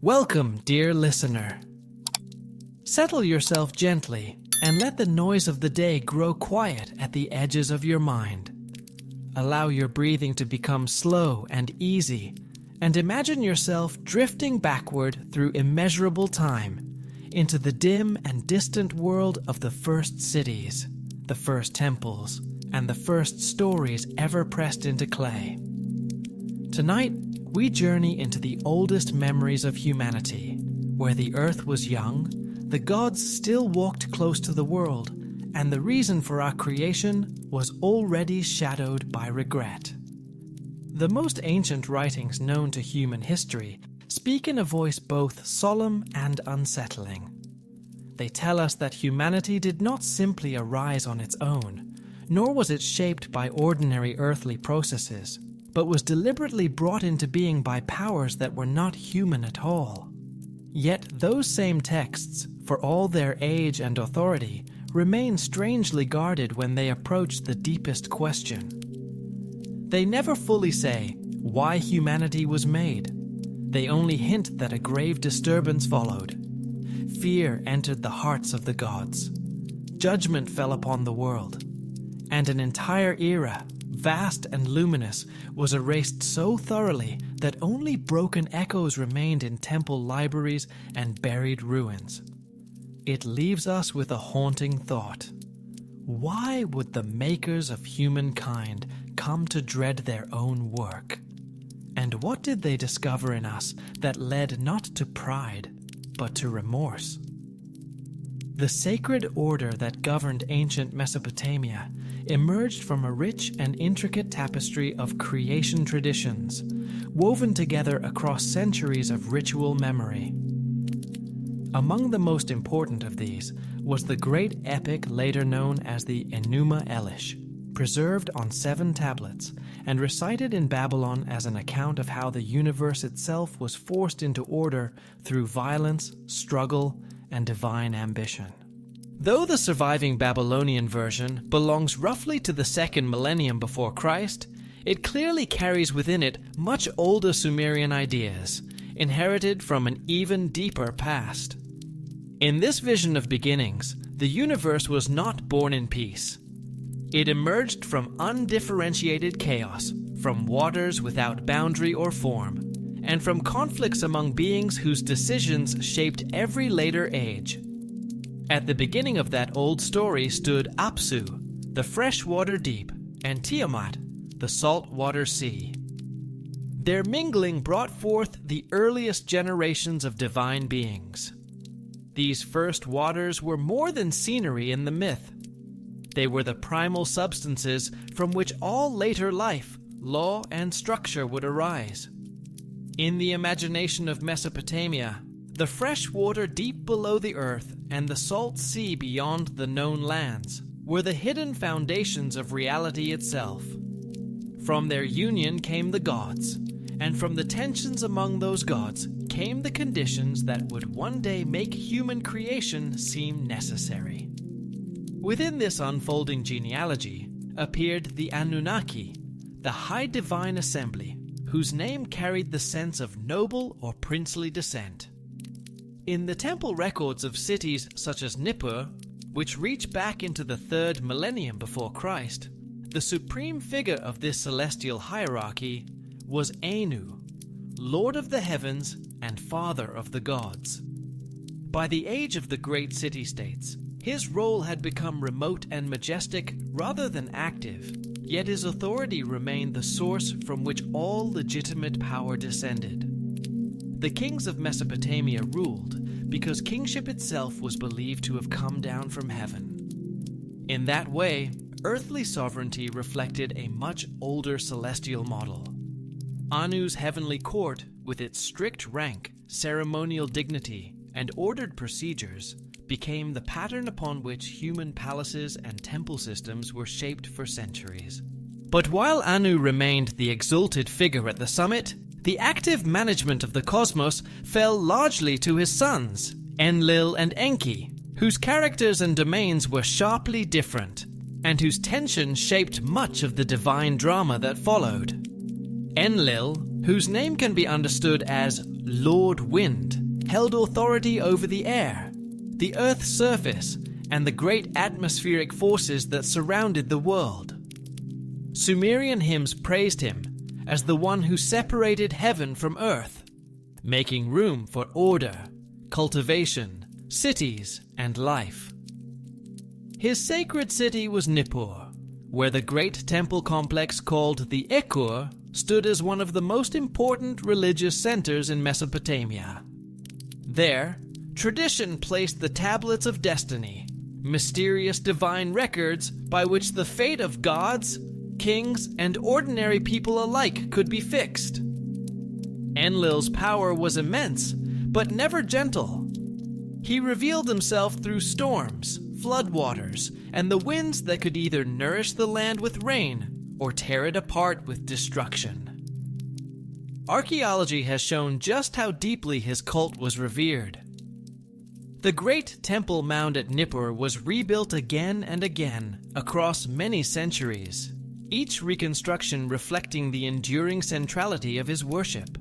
Welcome, dear listener. Settle yourself gently and let the noise of the day grow quiet at the edges of your mind. Allow your breathing to become slow and easy, and imagine yourself drifting backward through immeasurable time into the dim and distant world of the first cities, the first temples, and the first stories ever pressed into clay. Tonight, we journey into the oldest memories of humanity, where the earth was young, the gods still walked close to the world, and the reason for our creation was already shadowed by regret. The most ancient writings known to human history speak in a voice both solemn and unsettling. They tell us that humanity did not simply arise on its own, nor was it shaped by ordinary earthly processes, but was deliberately brought into being by powers that were not human at all. Yet those same texts, for all their age and authority, remain strangely guarded when they approach the deepest question. They never fully say why humanity was made. They only hint that a grave disturbance followed. Fear entered the hearts of the gods. Judgment fell upon the world. And an entire era, vast and luminous, was erased so thoroughly that only broken echoes remained in temple libraries and buried ruins. It leaves us with a haunting thought. Why would the makers of humankind come to dread their own work? And what did they discover in us that led not to pride, but to remorse? The sacred order that governed ancient Mesopotamia emerged from a rich and intricate tapestry of creation traditions, woven together across centuries of ritual memory. Among the most important of these was the great epic later known as the Enuma Elish, preserved on 7 tablets and recited in Babylon as an account of how the universe itself was forced into order through violence, struggle, and divine ambition. Though the surviving Babylonian version belongs roughly to the 2nd millennium before Christ, it clearly carries within it much older Sumerian ideas, inherited from an even deeper past. In this vision of beginnings, the universe was not born in peace. It emerged from undifferentiated chaos, from waters without boundary or form, and from conflicts among beings whose decisions shaped every later age. At the beginning of that old story stood Apsu, the freshwater deep, and Tiamat, the saltwater sea. Their mingling brought forth the earliest generations of divine beings. These first waters were more than scenery in the myth. They were the primal substances from which all later life, law, and structure would arise. In the imagination of Mesopotamia, the fresh water deep below the earth and the salt sea beyond the known lands were the hidden foundations of reality itself. From their union came the gods, and from the tensions among those gods came the conditions that would one day make human creation seem necessary. Within this unfolding genealogy appeared the Anunnaki, the high divine assembly, whose name carried the sense of noble or princely descent. In the temple records of cities such as Nippur, which reach back into the 3rd millennium before Christ, the supreme figure of this celestial hierarchy was Anu, Lord of the heavens and Father of the gods. By the age of the great city-states, his role had become remote and majestic rather than active, yet his authority remained the source from which all legitimate power descended. The kings of Mesopotamia ruled because kingship itself was believed to have come down from heaven. In that way, earthly sovereignty reflected a much older celestial model. Anu's heavenly court, with its strict rank, ceremonial dignity, and ordered procedures, became the pattern upon which human palaces and temple systems were shaped for centuries. But while Anu remained the exalted figure at the summit, the active management of the cosmos fell largely to his sons, Enlil and Enki, whose characters and domains were sharply different, and whose tension shaped much of the divine drama that followed. Enlil, whose name can be understood as Lord Wind, held authority over the air, the Earth's surface, and the great atmospheric forces that surrounded the world. Sumerian hymns praised him as the one who separated heaven from earth, making room for order, cultivation, cities, and life. His sacred city was Nippur, where the great temple complex called the Ekur stood as one of the most important religious centers in Mesopotamia. There, tradition placed the tablets of destiny, mysterious divine records by which the fate of gods, kings, and ordinary people alike could be fixed. Enlil's power was immense, but never gentle. He revealed himself through storms, floodwaters, and the winds that could either nourish the land with rain or tear it apart with destruction. Archaeology has shown just how deeply his cult was revered. The great temple mound at Nippur was rebuilt again and again across many centuries, each reconstruction reflecting the enduring centrality of his worship.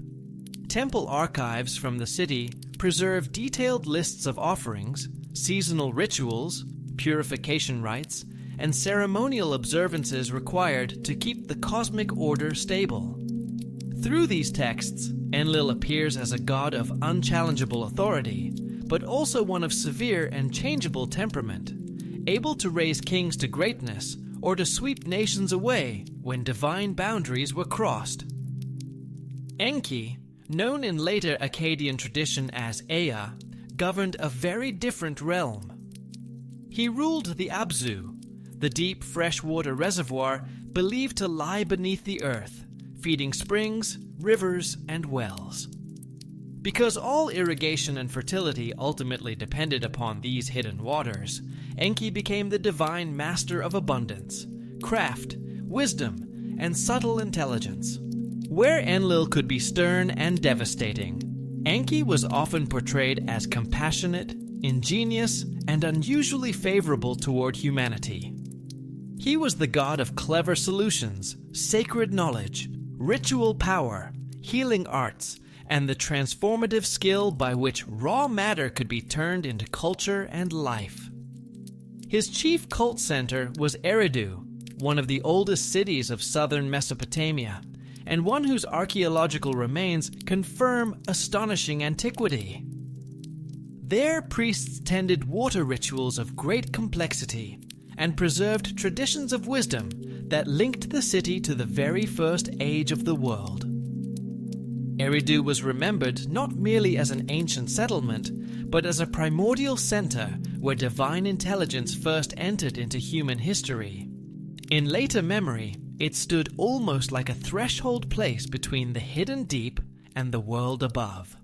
Temple archives from the city preserve detailed lists of offerings, seasonal rituals, purification rites, and ceremonial observances required to keep the cosmic order stable. Through these texts, Enlil appears as a god of unchallengeable authority, but also one of severe and changeable temperament, able to raise kings to greatness or to sweep nations away when divine boundaries were crossed. Enki, known in later Akkadian tradition as Ea, governed a very different realm. He ruled the Abzu, the deep freshwater reservoir believed to lie beneath the earth, feeding springs, rivers, and wells. Because all irrigation and fertility ultimately depended upon these hidden waters, Enki became the divine master of abundance, craft, wisdom, and subtle intelligence. Where Enlil could be stern and devastating, Enki was often portrayed as compassionate, ingenious, and unusually favorable toward humanity. He was the god of clever solutions, sacred knowledge, ritual power, healing arts, and the transformative skill by which raw matter could be turned into culture and life. His chief cult center was Eridu, one of the oldest cities of southern Mesopotamia, and one whose archaeological remains confirm astonishing antiquity. There, priests tended water rituals of great complexity and preserved traditions of wisdom that linked the city to the very first age of the world. Eridu was remembered not merely as an ancient settlement, but as a primordial center where divine intelligence first entered into human history. In later memory, it stood almost like a threshold place between the hidden deep and the world above.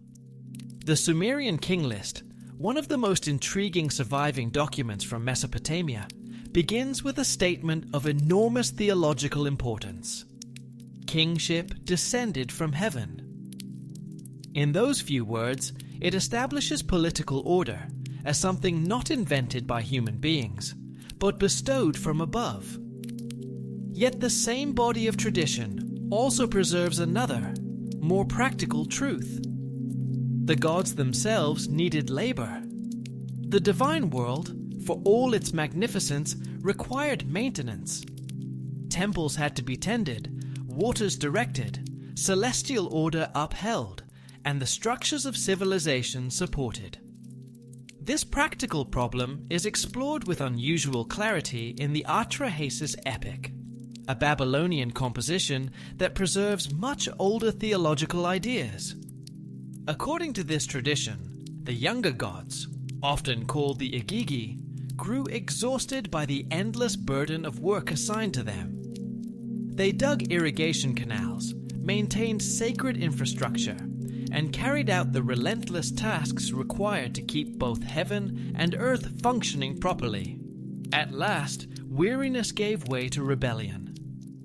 The Sumerian King List, one of the most intriguing surviving documents from Mesopotamia, begins with a statement of enormous theological importance. Kingship descended from heaven. In those few words, it establishes political order as something not invented by human beings, but bestowed from above. Yet the same body of tradition also preserves another, more practical truth. The gods themselves needed labor. The divine world, for all its magnificence, required maintenance. Temples had to be tended, waters directed, celestial order upheld, and the structures of civilization supported. This practical problem is explored with unusual clarity in the Atrahasis Epic, a Babylonian composition that preserves much older theological ideas. According to this tradition, the younger gods, often called the Igigi, grew exhausted by the endless burden of work assigned to them. They dug irrigation canals, maintained sacred infrastructure, and carried out the relentless tasks required to keep both heaven and earth functioning properly. At last, weariness gave way to rebellion.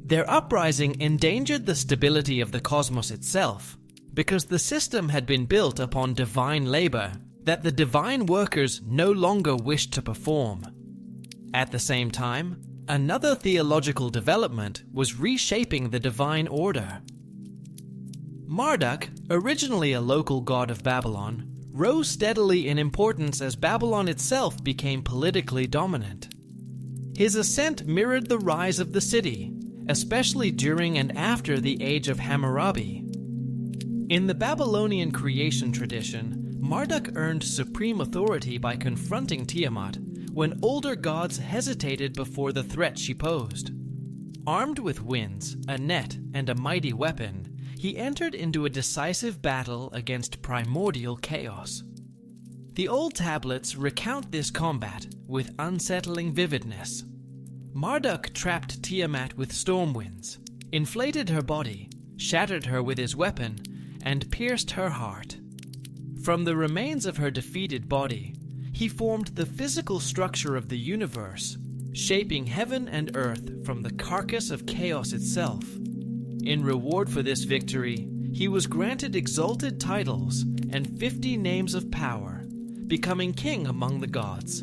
Their uprising endangered the stability of the cosmos itself, because the system had been built upon divine labor that the divine workers no longer wished to perform. At the same time, another theological development was reshaping the divine order. Marduk, originally a local god of Babylon, rose steadily in importance as Babylon itself became politically dominant. His ascent mirrored the rise of the city, especially during and after the Age of Hammurabi. In the Babylonian creation tradition, Marduk earned supreme authority by confronting Tiamat when older gods hesitated before the threat she posed. Armed with winds, a net, and a mighty weapon, he entered into a decisive battle against primordial chaos. The old tablets recount this combat with unsettling vividness. Marduk trapped Tiamat with storm winds, inflated her body, shattered her with his weapon, and pierced her heart. From the remains of her defeated body, he formed the physical structure of the universe, shaping heaven and earth from the carcass of chaos itself. In reward for this victory, he was granted exalted titles and 50 names of power, becoming king among the gods.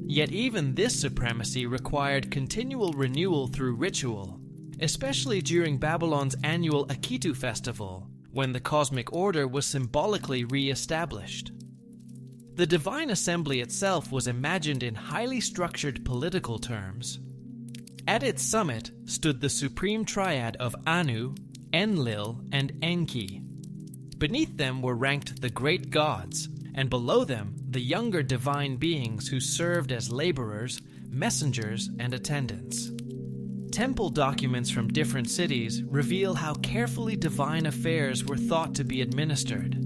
Yet even this supremacy required continual renewal through ritual, especially during Babylon's annual Akitu festival, when the cosmic order was symbolically re-established. The divine assembly itself was imagined in highly structured political terms. At its summit stood the supreme triad of Anu, Enlil, and Enki. Beneath them were ranked the great gods, and below them the younger divine beings who served as laborers, messengers, and attendants. Temple documents from different cities reveal how carefully divine affairs were thought to be administered.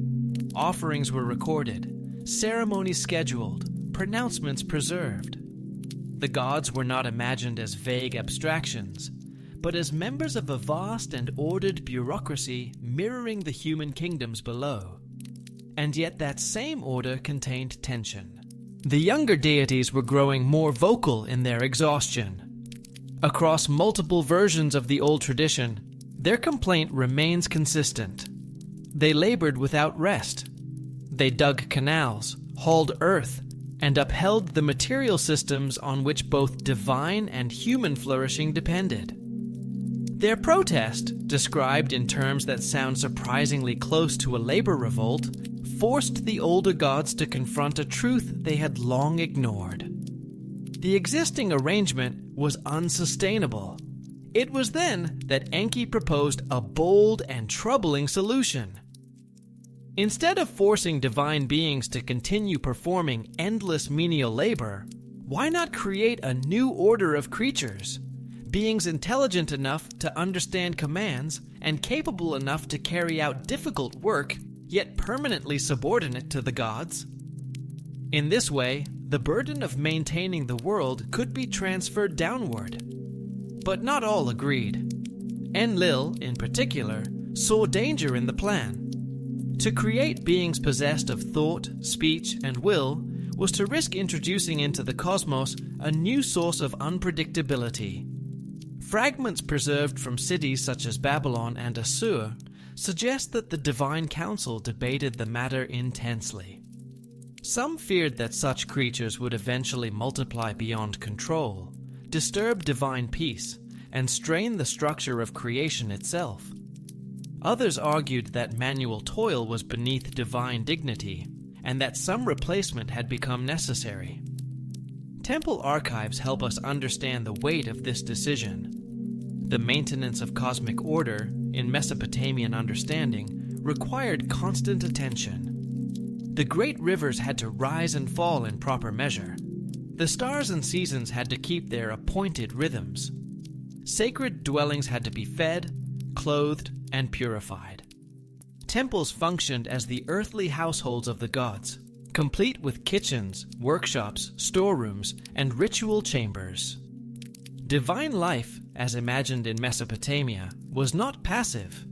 Offerings were recorded, ceremonies scheduled, pronouncements preserved. The gods were not imagined as vague abstractions, but as members of a vast and ordered bureaucracy mirroring the human kingdoms below. And yet that same order contained tension. The younger deities were growing more vocal in their exhaustion. Across multiple versions of the old tradition, their complaint remains consistent. They labored without rest. They dug canals, hauled earth, and upheld the material systems on which both divine and human flourishing depended. Their protest, described in terms that sound surprisingly close to a labor revolt, forced the older gods to confront a truth they had long ignored. The existing arrangement was unsustainable. It was then that Enki proposed a bold and troubling solution. Instead of forcing divine beings to continue performing endless menial labor, why not create a new order of creatures? Beings intelligent enough to understand commands and capable enough to carry out difficult work, yet permanently subordinate to the gods. In this way, the burden of maintaining the world could be transferred downward. But not all agreed. Enlil, in particular, saw danger in the plan. To create beings possessed of thought, speech, and will was to risk introducing into the cosmos a new source of unpredictability. Fragments preserved from cities such as Babylon and Assur suggest that the Divine Council debated the matter intensely. Some feared that such creatures would eventually multiply beyond control, disturb divine peace, and strain the structure of creation itself. Others argued that manual toil was beneath divine dignity, and that some replacement had become necessary. Temple archives help us understand the weight of this decision. The maintenance of cosmic order, in Mesopotamian understanding, required constant attention. The great rivers had to rise and fall in proper measure. The stars and seasons had to keep their appointed rhythms. Sacred dwellings had to be fed, clothed, and purified. Temples functioned as the earthly households of the gods, complete with kitchens, workshops, storerooms, and ritual chambers. Divine life, as imagined in Mesopotamia, was not passive.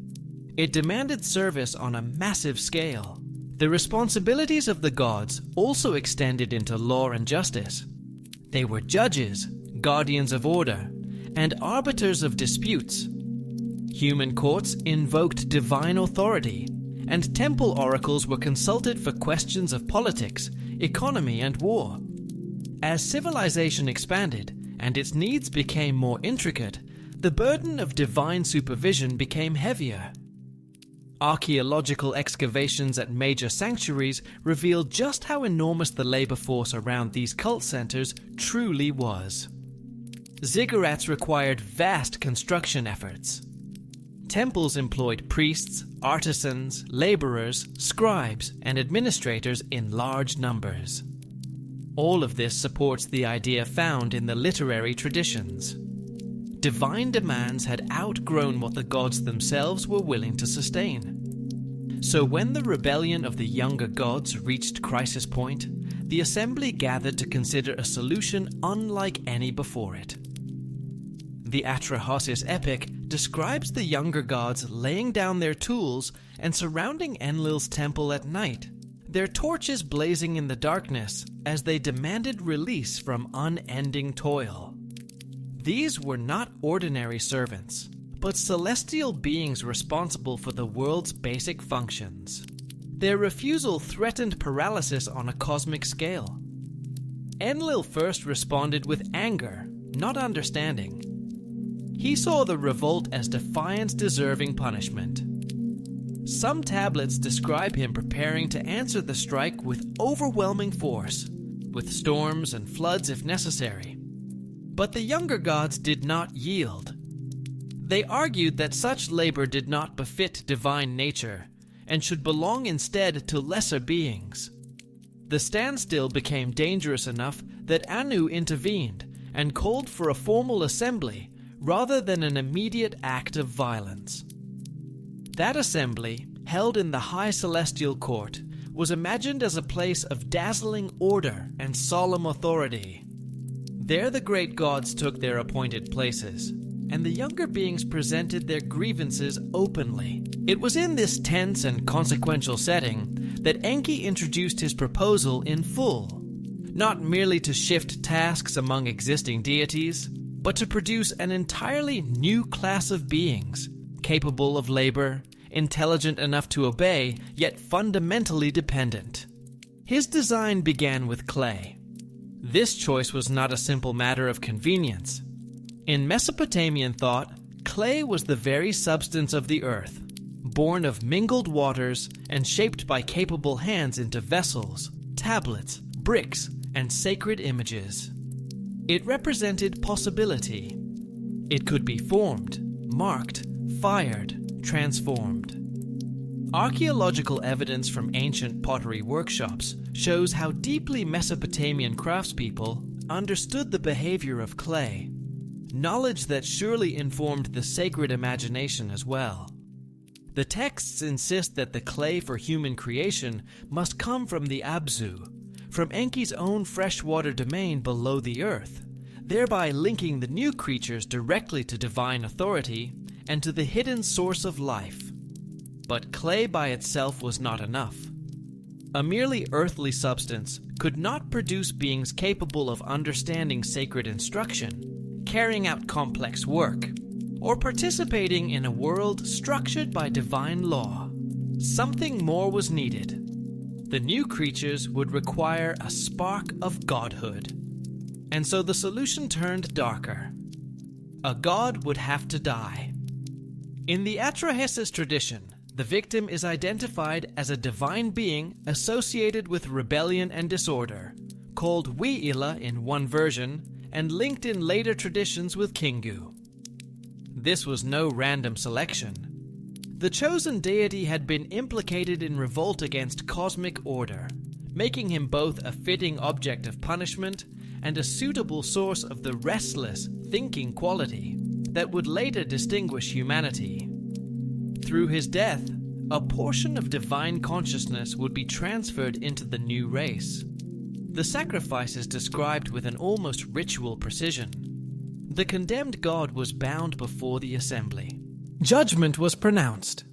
It demanded service on a massive scale. The responsibilities of the gods also extended into law and justice. They were judges, guardians of order, and arbiters of disputes. Human courts invoked divine authority, and temple oracles were consulted for questions of politics, economy, and war. As civilization expanded and its needs became more intricate, the burden of divine supervision became heavier. Archaeological excavations at major sanctuaries revealed just how enormous the labor force around these cult centers truly was. Ziggurats required vast construction efforts. Temples employed priests, artisans, laborers, scribes, and administrators in large numbers. All of this supports the idea found in the literary traditions. Divine demands had outgrown what the gods themselves were willing to sustain. So when the rebellion of the younger gods reached crisis point, the assembly gathered to consider a solution unlike any before it. The Atrahasis Epic describes the younger gods laying down their tools and surrounding Enlil's temple at night, their torches blazing in the darkness as they demanded release from unending toil. These were not ordinary servants, but celestial beings responsible for the world's basic functions. Their refusal threatened paralysis on a cosmic scale. Enlil first responded with anger, not understanding. He saw the revolt as defiance deserving punishment. Some tablets describe him preparing to answer the strike with overwhelming force, with storms and floods if necessary. But the younger gods did not yield. They argued that such labor did not befit divine nature, and should belong instead to lesser beings. The standstill became dangerous enough that Anu intervened and called for a formal assembly rather than an immediate act of violence. That assembly, held in the high celestial court, was imagined as a place of dazzling order and solemn authority. There the great gods took their appointed places, and the younger beings presented their grievances openly. It was in this tense and consequential setting that Enki introduced his proposal in full, not merely to shift tasks among existing deities, but to produce an entirely new class of beings, capable of labor, intelligent enough to obey, yet fundamentally dependent. His design began with clay. This choice was not a simple matter of convenience. In Mesopotamian thought, clay was the very substance of the earth, born of mingled waters and shaped by capable hands into vessels, tablets, bricks, and sacred images. It represented possibility. It could be formed, marked, fired, transformed. Archaeological evidence from ancient pottery workshops shows how deeply Mesopotamian craftspeople understood the behavior of clay, knowledge that surely informed the sacred imagination as well. The texts insist that the clay for human creation must come from the Abzu, from Enki's own freshwater domain below the earth, thereby linking the new creatures directly to divine authority and to the hidden source of life. But clay by itself was not enough. A merely earthly substance could not produce beings capable of understanding sacred instruction, carrying out complex work, or participating in a world structured by divine law. Something more was needed. The new creatures would require a spark of godhood. And so the solution turned darker. A god would have to die. In the Atrahasis tradition, the victim is identified as a divine being associated with rebellion and disorder, called Wi'ila in one version, and linked in later traditions with Kingu. This was no random selection. The chosen deity had been implicated in revolt against cosmic order, making him both a fitting object of punishment and a suitable source of the restless, thinking quality that would later distinguish humanity. Through his death, a portion of divine consciousness would be transferred into the new race. The sacrifice is described with an almost ritual precision. The condemned god was bound before the assembly. Judgment was pronounced.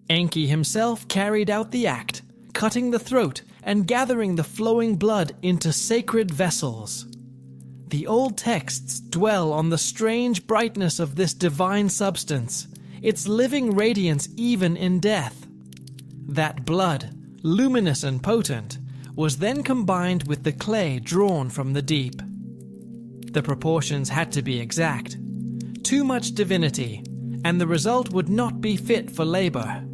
Enki himself carried out the act, cutting the throat and gathering the flowing blood into sacred vessels. The old texts dwell on the strange brightness of this divine substance, its living radiance even in death. That blood, luminous and potent, was then combined with the clay drawn from the deep. The proportions had to be exact. Too much divinity, and the result would not be fit for labor.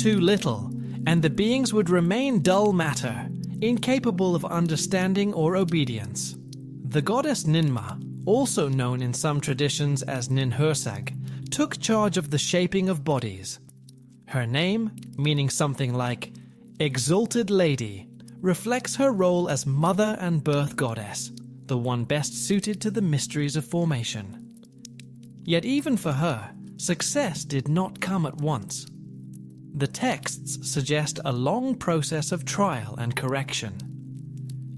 too little, and the beings would remain dull matter, incapable of understanding or obedience. The goddess Ninmah, also known in some traditions as Ninhursag, took charge of the shaping of bodies. Her name, meaning something like exalted lady, reflects her role as mother and birth goddess, the one best suited to the mysteries of formation. Yet even for her, success did not come at once. The texts suggest a long process of trial and correction.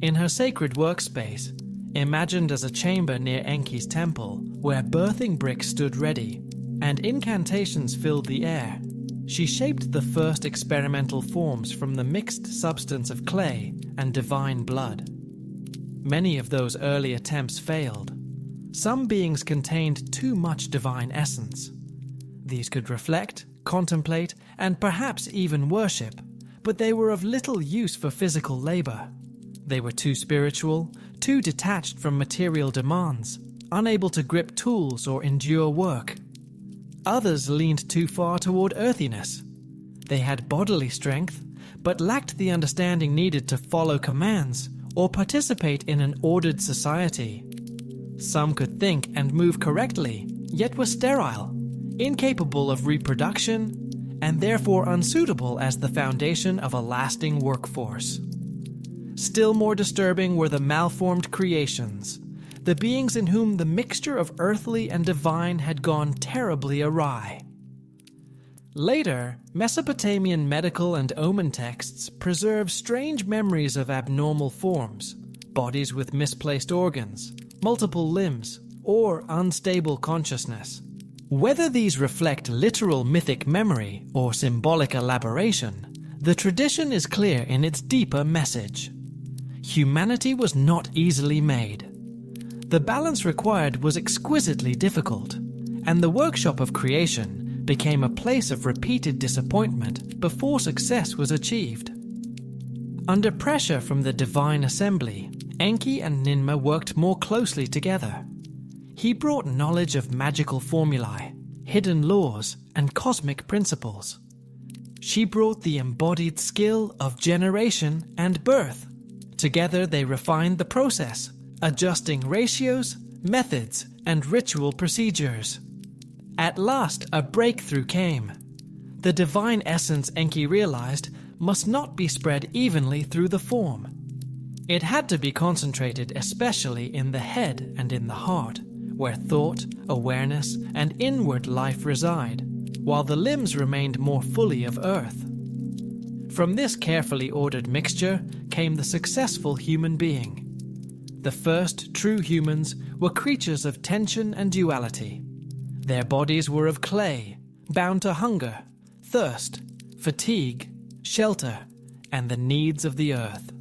In her sacred workspace, imagined as a chamber near Enki's temple, where birthing bricks stood ready, and incantations filled the air, she shaped the first experimental forms from the mixed substance of clay and divine blood. Many of those early attempts failed. Some beings contained too much divine essence. These could reflect, contemplate, and perhaps even worship, but they were of little use for physical labor. They were too spiritual, too detached from material demands, unable to grip tools or endure work. Others leaned too far toward earthiness. They had bodily strength, but lacked the understanding needed to follow commands or participate in an ordered society. Some could think and move correctly, yet were sterile, incapable of reproduction, and therefore unsuitable as the foundation of a lasting workforce. Still more disturbing were the malformed creations, the beings in whom the mixture of earthly and divine had gone terribly awry. Later, Mesopotamian medical and omen texts preserve strange memories of abnormal forms, bodies with misplaced organs, multiple limbs, or unstable consciousness. Whether these reflect literal mythic memory or symbolic elaboration, the tradition is clear in its deeper message. Humanity was not easily made. The balance required was exquisitely difficult, and the workshop of creation became a place of repeated disappointment before success was achieved. Under pressure from the divine assembly, Enki and Ninmah worked more closely together. He brought knowledge of magical formulae, hidden laws, and cosmic principles. She brought the embodied skill of generation and birth. Together they refined the process, adjusting ratios, methods, and ritual procedures. At last, a breakthrough came. The divine essence Enki realized must not be spread evenly through the form. It had to be concentrated especially in the head and in the heart, where thought, awareness, and inward life reside, while the limbs remained more fully of earth. From this carefully ordered mixture came the successful human being. The first true humans were creatures of tension and duality. Their bodies were of clay, bound to hunger, thirst, fatigue, shelter, and the needs of the earth.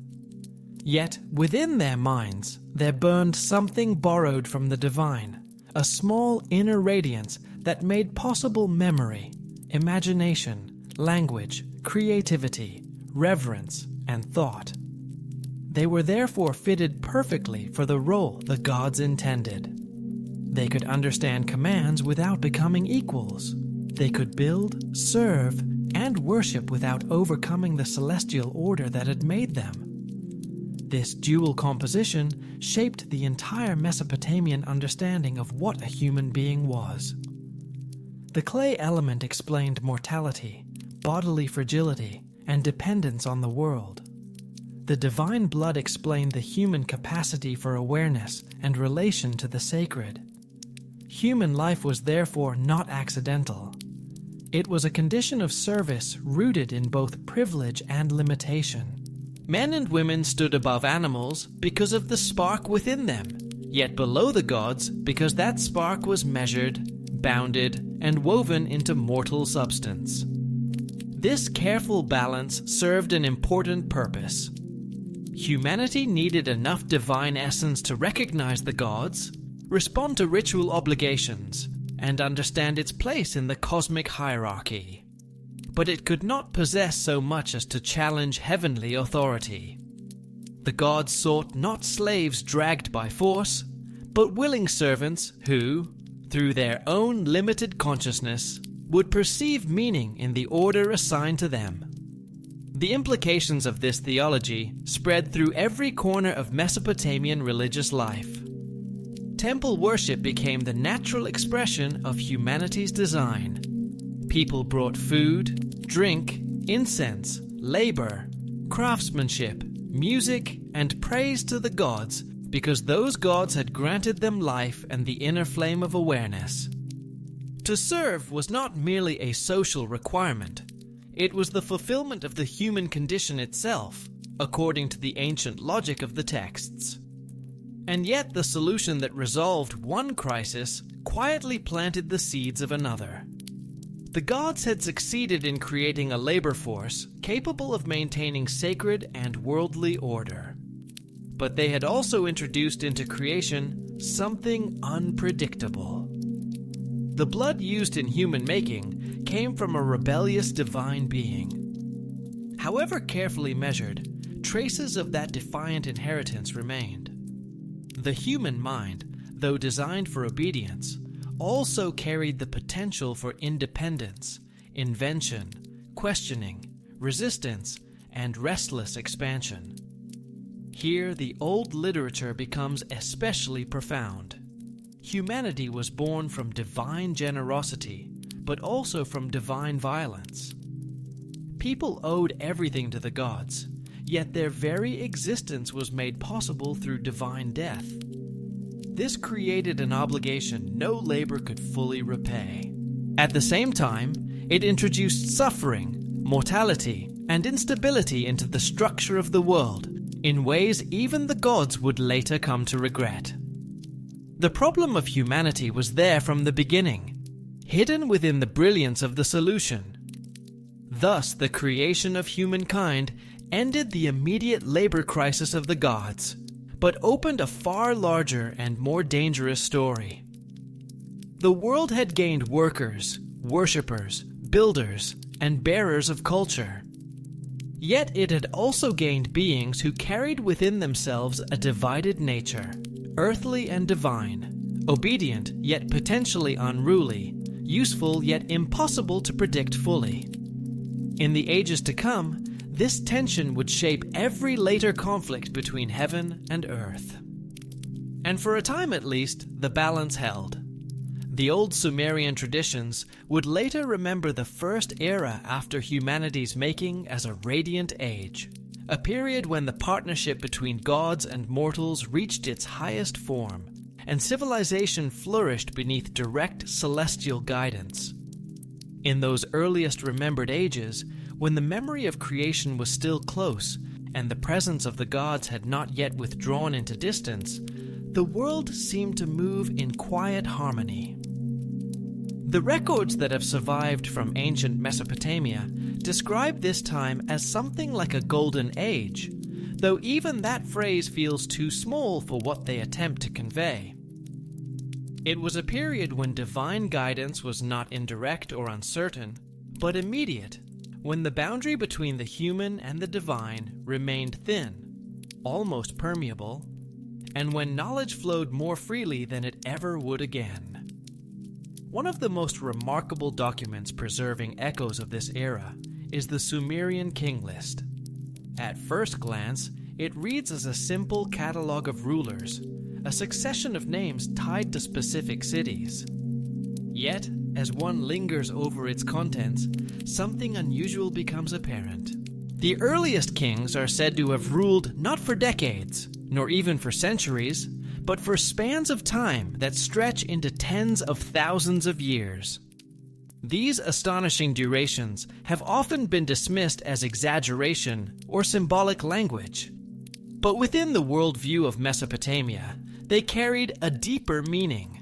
Yet within their minds there burned something borrowed from the divine, a small inner radiance that made possible memory, imagination, language, creativity, reverence, and thought. They were therefore fitted perfectly for the role the gods intended. They could understand commands without becoming equals. They could build, serve, and worship without overcoming the celestial order that had made them. This dual composition shaped the entire Mesopotamian understanding of what a human being was. The clay element explained mortality, bodily fragility, and dependence on the world. The divine blood explained the human capacity for awareness and relation to the sacred. Human life was therefore not accidental. It was a condition of service rooted in both privilege and limitation. Men and women stood above animals because of the spark within them, yet below the gods because that spark was measured, bounded, and woven into mortal substance. This careful balance served an important purpose. Humanity needed enough divine essence to recognize the gods, respond to ritual obligations, and understand its place in the cosmic hierarchy. But it could not possess so much as to challenge heavenly authority. The gods sought not slaves dragged by force, but willing servants who, through their own limited consciousness, would perceive meaning in the order assigned to them. The implications of this theology spread through every corner of Mesopotamian religious life. Temple worship became the natural expression of humanity's design. People brought food, drink, incense, labor, craftsmanship, music, and praise to the gods because those gods had granted them life and the inner flame of awareness. To serve was not merely a social requirement. It was the fulfillment of the human condition itself, according to the ancient logic of the texts. And yet the solution that resolved one crisis quietly planted the seeds of another. The gods had succeeded in creating a labor force capable of maintaining sacred and worldly order. But they had also introduced into creation something unpredictable. The blood used in human making came from a rebellious divine being. However carefully measured, traces of that defiant inheritance remained. The human mind, though designed for obedience, also carried the potential for independence, invention, questioning, resistance, and restless expansion. Here, the old literature becomes especially profound. Humanity was born from divine generosity, but also from divine violence. People owed everything to the gods, yet their very existence was made possible through divine death. This created an obligation no labor could fully repay. At the same time, it introduced suffering, mortality, and instability into the structure of the world in ways even the gods would later come to regret. The problem of humanity was there from the beginning, hidden within the brilliance of the solution. Thus, the creation of humankind ended the immediate labor crisis of the gods, but opened a far larger and more dangerous story. The world had gained workers, worshippers, builders, and bearers of culture. Yet it had also gained beings who carried within themselves a divided nature, earthly and divine, obedient yet potentially unruly, useful yet impossible to predict fully. In the ages to come, this tension would shape every later conflict between heaven and earth. And for a time at least, the balance held. The old Sumerian traditions would later remember the first era after humanity's making as a radiant age, a period when the partnership between gods and mortals reached its highest form, and civilization flourished beneath direct celestial guidance. In those earliest remembered ages, when the memory of creation was still close, and the presence of the gods had not yet withdrawn into distance, the world seemed to move in quiet harmony. The records that have survived from ancient Mesopotamia describe this time as something like a golden age, though even that phrase feels too small for what they attempt to convey. It was a period when divine guidance was not indirect or uncertain, but immediate, when the boundary between the human and the divine remained thin, almost permeable, and when knowledge flowed more freely than it ever would again. One of the most remarkable documents preserving echoes of this era is the Sumerian King List. At first glance, it reads as a simple catalogue of rulers, a succession of names tied to specific cities. Yet, as one lingers over its contents, something unusual becomes apparent. The earliest kings are said to have ruled not for decades, nor even for centuries, but for spans of time that stretch into tens of thousands of years. These astonishing durations have often been dismissed as exaggeration or symbolic language. But within the worldview of Mesopotamia, they carried a deeper meaning.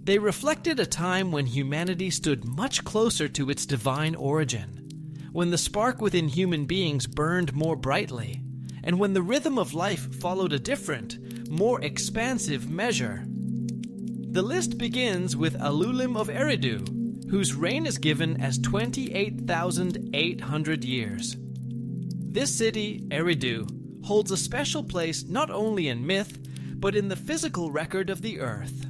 They reflected a time when humanity stood much closer to its divine origin, when the spark within human beings burned more brightly, and when the rhythm of life followed a different, more expansive measure. The list begins with Alulim of Eridu, whose reign is given as 28,800 years. This city, Eridu, holds a special place not only in myth, but in the physical record of the earth.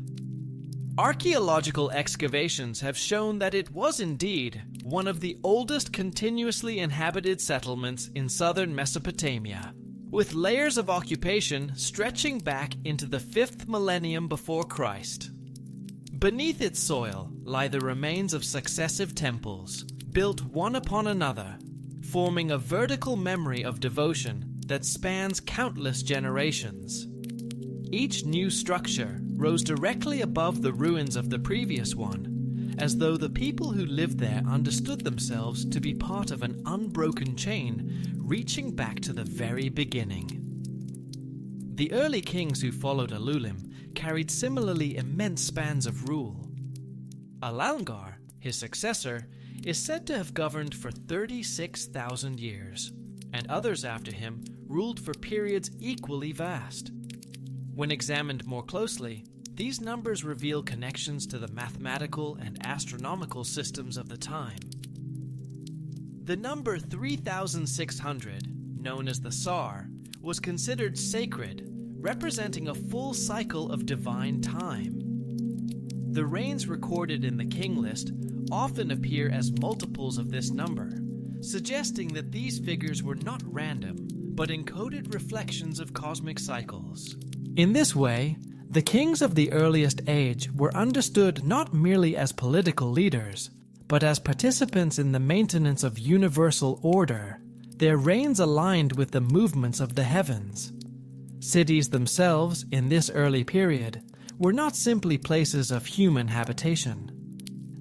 Archaeological excavations have shown that it was indeed one of the oldest continuously inhabited settlements in southern Mesopotamia, with layers of occupation stretching back into the 5th millennium before Christ. Beneath its soil lie the remains of successive temples, built one upon another, forming a vertical memory of devotion that spans countless generations. Each new structure rose directly above the ruins of the previous one, as though the people who lived there understood themselves to be part of an unbroken chain reaching back to the very beginning. The early kings who followed Alulim carried similarly immense spans of rule. Alalgar, his successor, is said to have governed for 36,000 years, and others after him ruled for periods equally vast. When examined more closely, these numbers reveal connections to the mathematical and astronomical systems of the time. The number 3,600, known as the Sar, was considered sacred, representing a full cycle of divine time. The reigns recorded in the King List often appear as multiples of this number, suggesting that these figures were not random, but encoded reflections of cosmic cycles. In this way, the kings of the earliest age were understood not merely as political leaders, but as participants in the maintenance of universal order, their reigns aligned with the movements of the heavens. Cities themselves, in this early period, were not simply places of human habitation.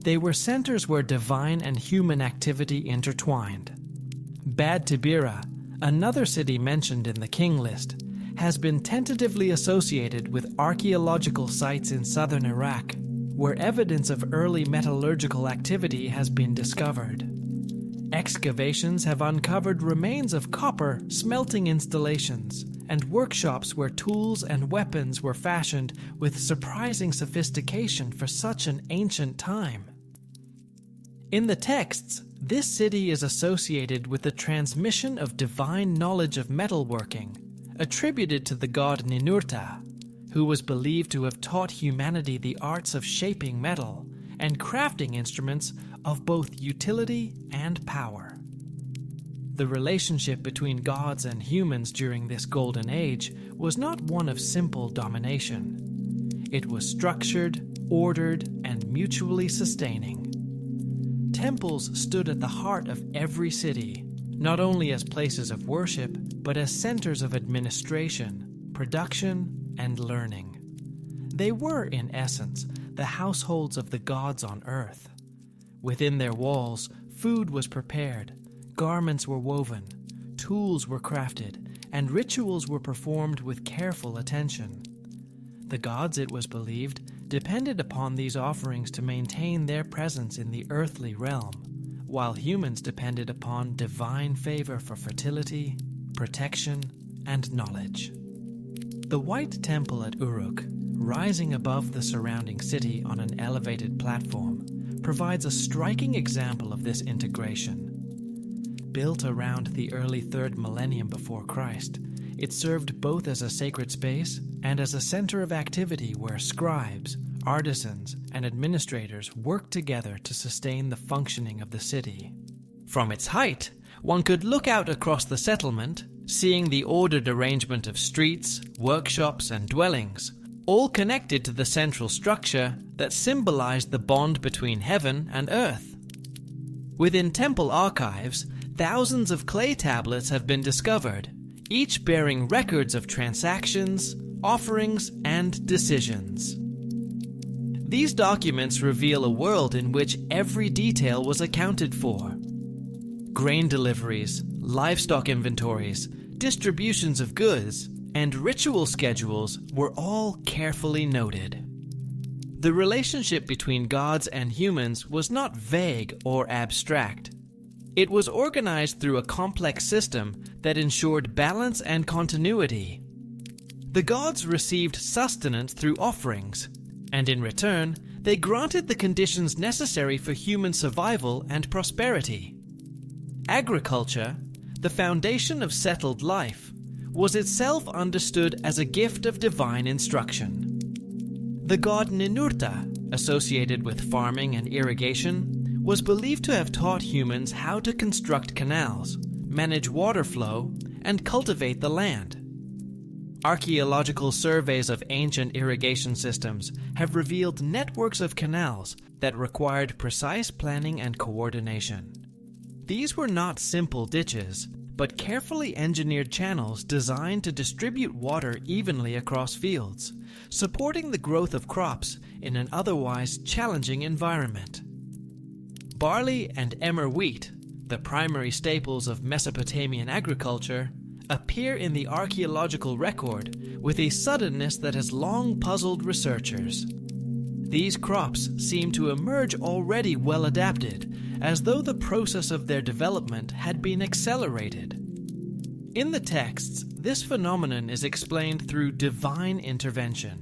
They were centers where divine and human activity intertwined. Bad Tibira, another city mentioned in the King List, has been tentatively associated with archaeological sites in southern Iraq, where evidence of early metallurgical activity has been discovered. Excavations have uncovered remains of copper smelting installations and workshops where tools and weapons were fashioned with surprising sophistication for such an ancient time. In the texts, this city is associated with the transmission of divine knowledge of metalworking, attributed to the god Ninurta, who was believed to have taught humanity the arts of shaping metal and crafting instruments of both utility and power. The relationship between gods and humans during this golden age was not one of simple domination. It was structured, ordered, and mutually sustaining. Temples stood at the heart of every city, not only as places of worship, but as centers of administration, production, and learning. They were, in essence, the households of the gods on earth. Within their walls, food was prepared, garments were woven, tools were crafted, and rituals were performed with careful attention. The gods, it was believed, depended upon these offerings to maintain their presence in the earthly realm, while humans depended upon divine favor for fertility, protection, and knowledge. The White Temple at Uruk, rising above the surrounding city on an elevated platform, provides a striking example of this integration. Built around the early 3rd millennium before Christ, it served both as a sacred space and as a center of activity where scribes, artisans, and administrators worked together to sustain the functioning of the city. From its height, one could look out across the settlement, seeing the ordered arrangement of streets, workshops, and dwellings, all connected to the central structure that symbolized the bond between heaven and earth. Within temple archives, thousands of clay tablets have been discovered, each bearing records of transactions, offerings, and decisions. These documents reveal a world in which every detail was accounted for. Grain deliveries, livestock inventories, distributions of goods, and ritual schedules were all carefully noted. The relationship between gods and humans was not vague or abstract. It was organized through a complex system that ensured balance and continuity. The gods received sustenance through offerings, and in return, they granted the conditions necessary for human survival and prosperity. Agriculture, the foundation of settled life, was itself understood as a gift of divine instruction. The god Ninurta, associated with farming and irrigation, was believed to have taught humans how to construct canals, manage water flow, and cultivate the land. Archaeological surveys of ancient irrigation systems have revealed networks of canals that required precise planning and coordination. These were not simple ditches, but carefully engineered channels designed to distribute water evenly across fields, supporting the growth of crops in an otherwise challenging environment. Barley and emmer wheat, the primary staples of Mesopotamian agriculture, appear in the archaeological record with a suddenness that has long puzzled researchers. These crops seem to emerge already well adapted, as though the process of their development had been accelerated. In the texts, this phenomenon is explained through divine intervention.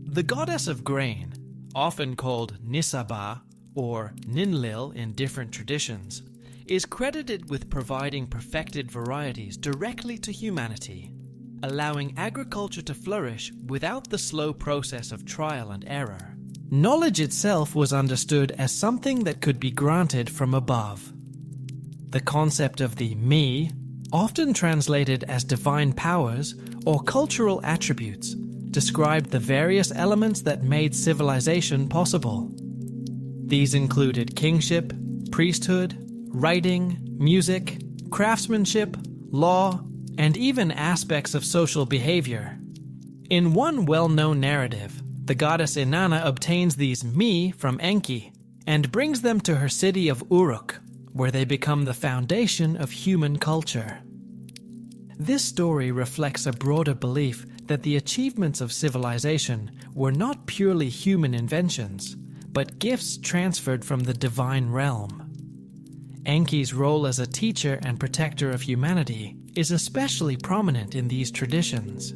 The goddess of grain, often called Nisaba or Ninlil in different traditions, is credited with providing perfected varieties directly to humanity, allowing agriculture to flourish without the slow process of trial and error. Knowledge itself was understood as something that could be granted from above. The concept of the me, often translated as divine powers or cultural attributes, described the various elements that made civilization possible. These included kingship, priesthood, writing, music, craftsmanship, law, and even aspects of social behavior. In one well-known narrative, the goddess Inanna obtains these me from Enki and brings them to her city of Uruk, where they become the foundation of human culture. This story reflects a broader belief that the achievements of civilization were not purely human inventions, but gifts transferred from the divine realm. Enki's role as a teacher and protector of humanity is especially prominent in these traditions.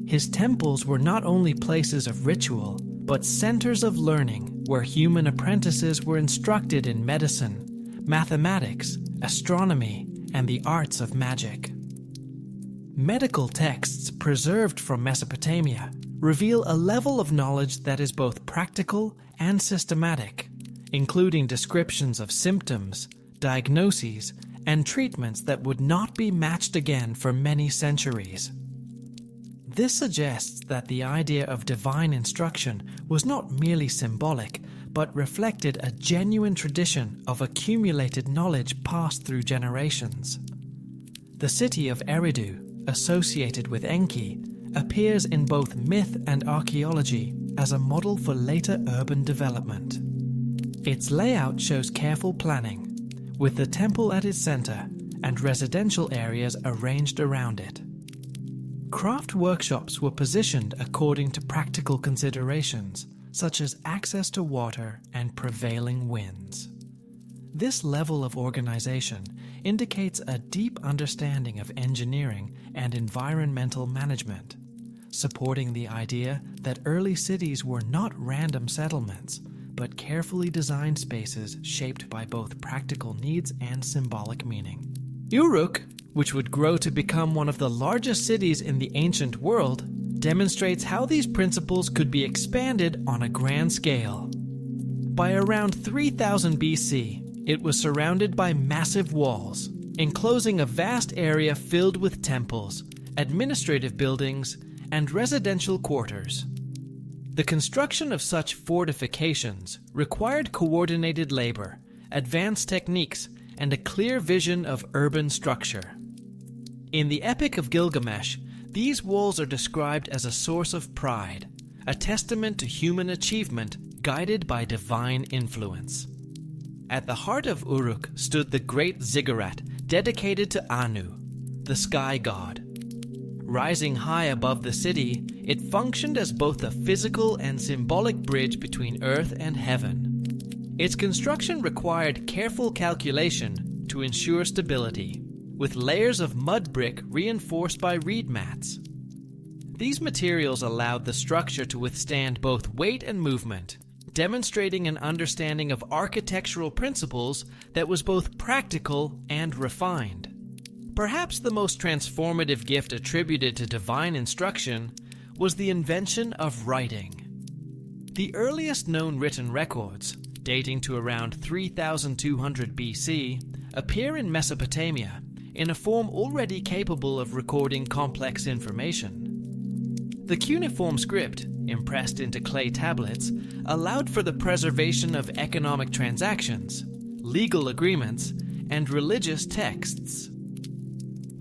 His temples were not only places of ritual, but centers of learning where human apprentices were instructed in medicine, mathematics, astronomy, and the arts of magic. Medical texts preserved from Mesopotamia reveal a level of knowledge that is both practical and systematic, including descriptions of symptoms, diagnoses, and treatments that would not be matched again for many centuries. This suggests that the idea of divine instruction was not merely symbolic, but reflected a genuine tradition of accumulated knowledge passed through generations. The city of Eridu, associated with Enki, appears in both myth and archaeology as a model for later urban development. Its layout shows careful planning, with the temple at its center and residential areas arranged around it. Craft workshops were positioned according to practical considerations, such as access to water and prevailing winds. This level of organization indicates a deep understanding of engineering and environmental management, supporting the idea that early cities were not random settlements, but carefully designed spaces shaped by both practical needs and symbolic meaning. Uruk, which would grow to become one of the largest cities in the ancient world, demonstrates how these principles could be expanded on a grand scale. By around 3000 BC, it was surrounded by massive walls, enclosing a vast area filled with temples, administrative buildings, and residential quarters. The construction of such fortifications required coordinated labor, advanced techniques, and a clear vision of urban structure. In the Epic of Gilgamesh, these walls are described as a source of pride, a testament to human achievement guided by divine influence. At the heart of Uruk stood the great ziggurat dedicated to Anu, the sky god. Rising high above the city, it functioned as both a physical and symbolic bridge between earth and heaven. Its construction required careful calculation to ensure stability, with layers of mud brick reinforced by reed mats. These materials allowed the structure to withstand both weight and movement, demonstrating an understanding of architectural principles that was both practical and refined. Perhaps the most transformative gift attributed to divine instruction was the invention of writing. The earliest known written records, dating to around 3200 BC, appear in Mesopotamia in a form already capable of recording complex information. The cuneiform script, impressed into clay tablets, allowed for the preservation of economic transactions, legal agreements, and religious texts.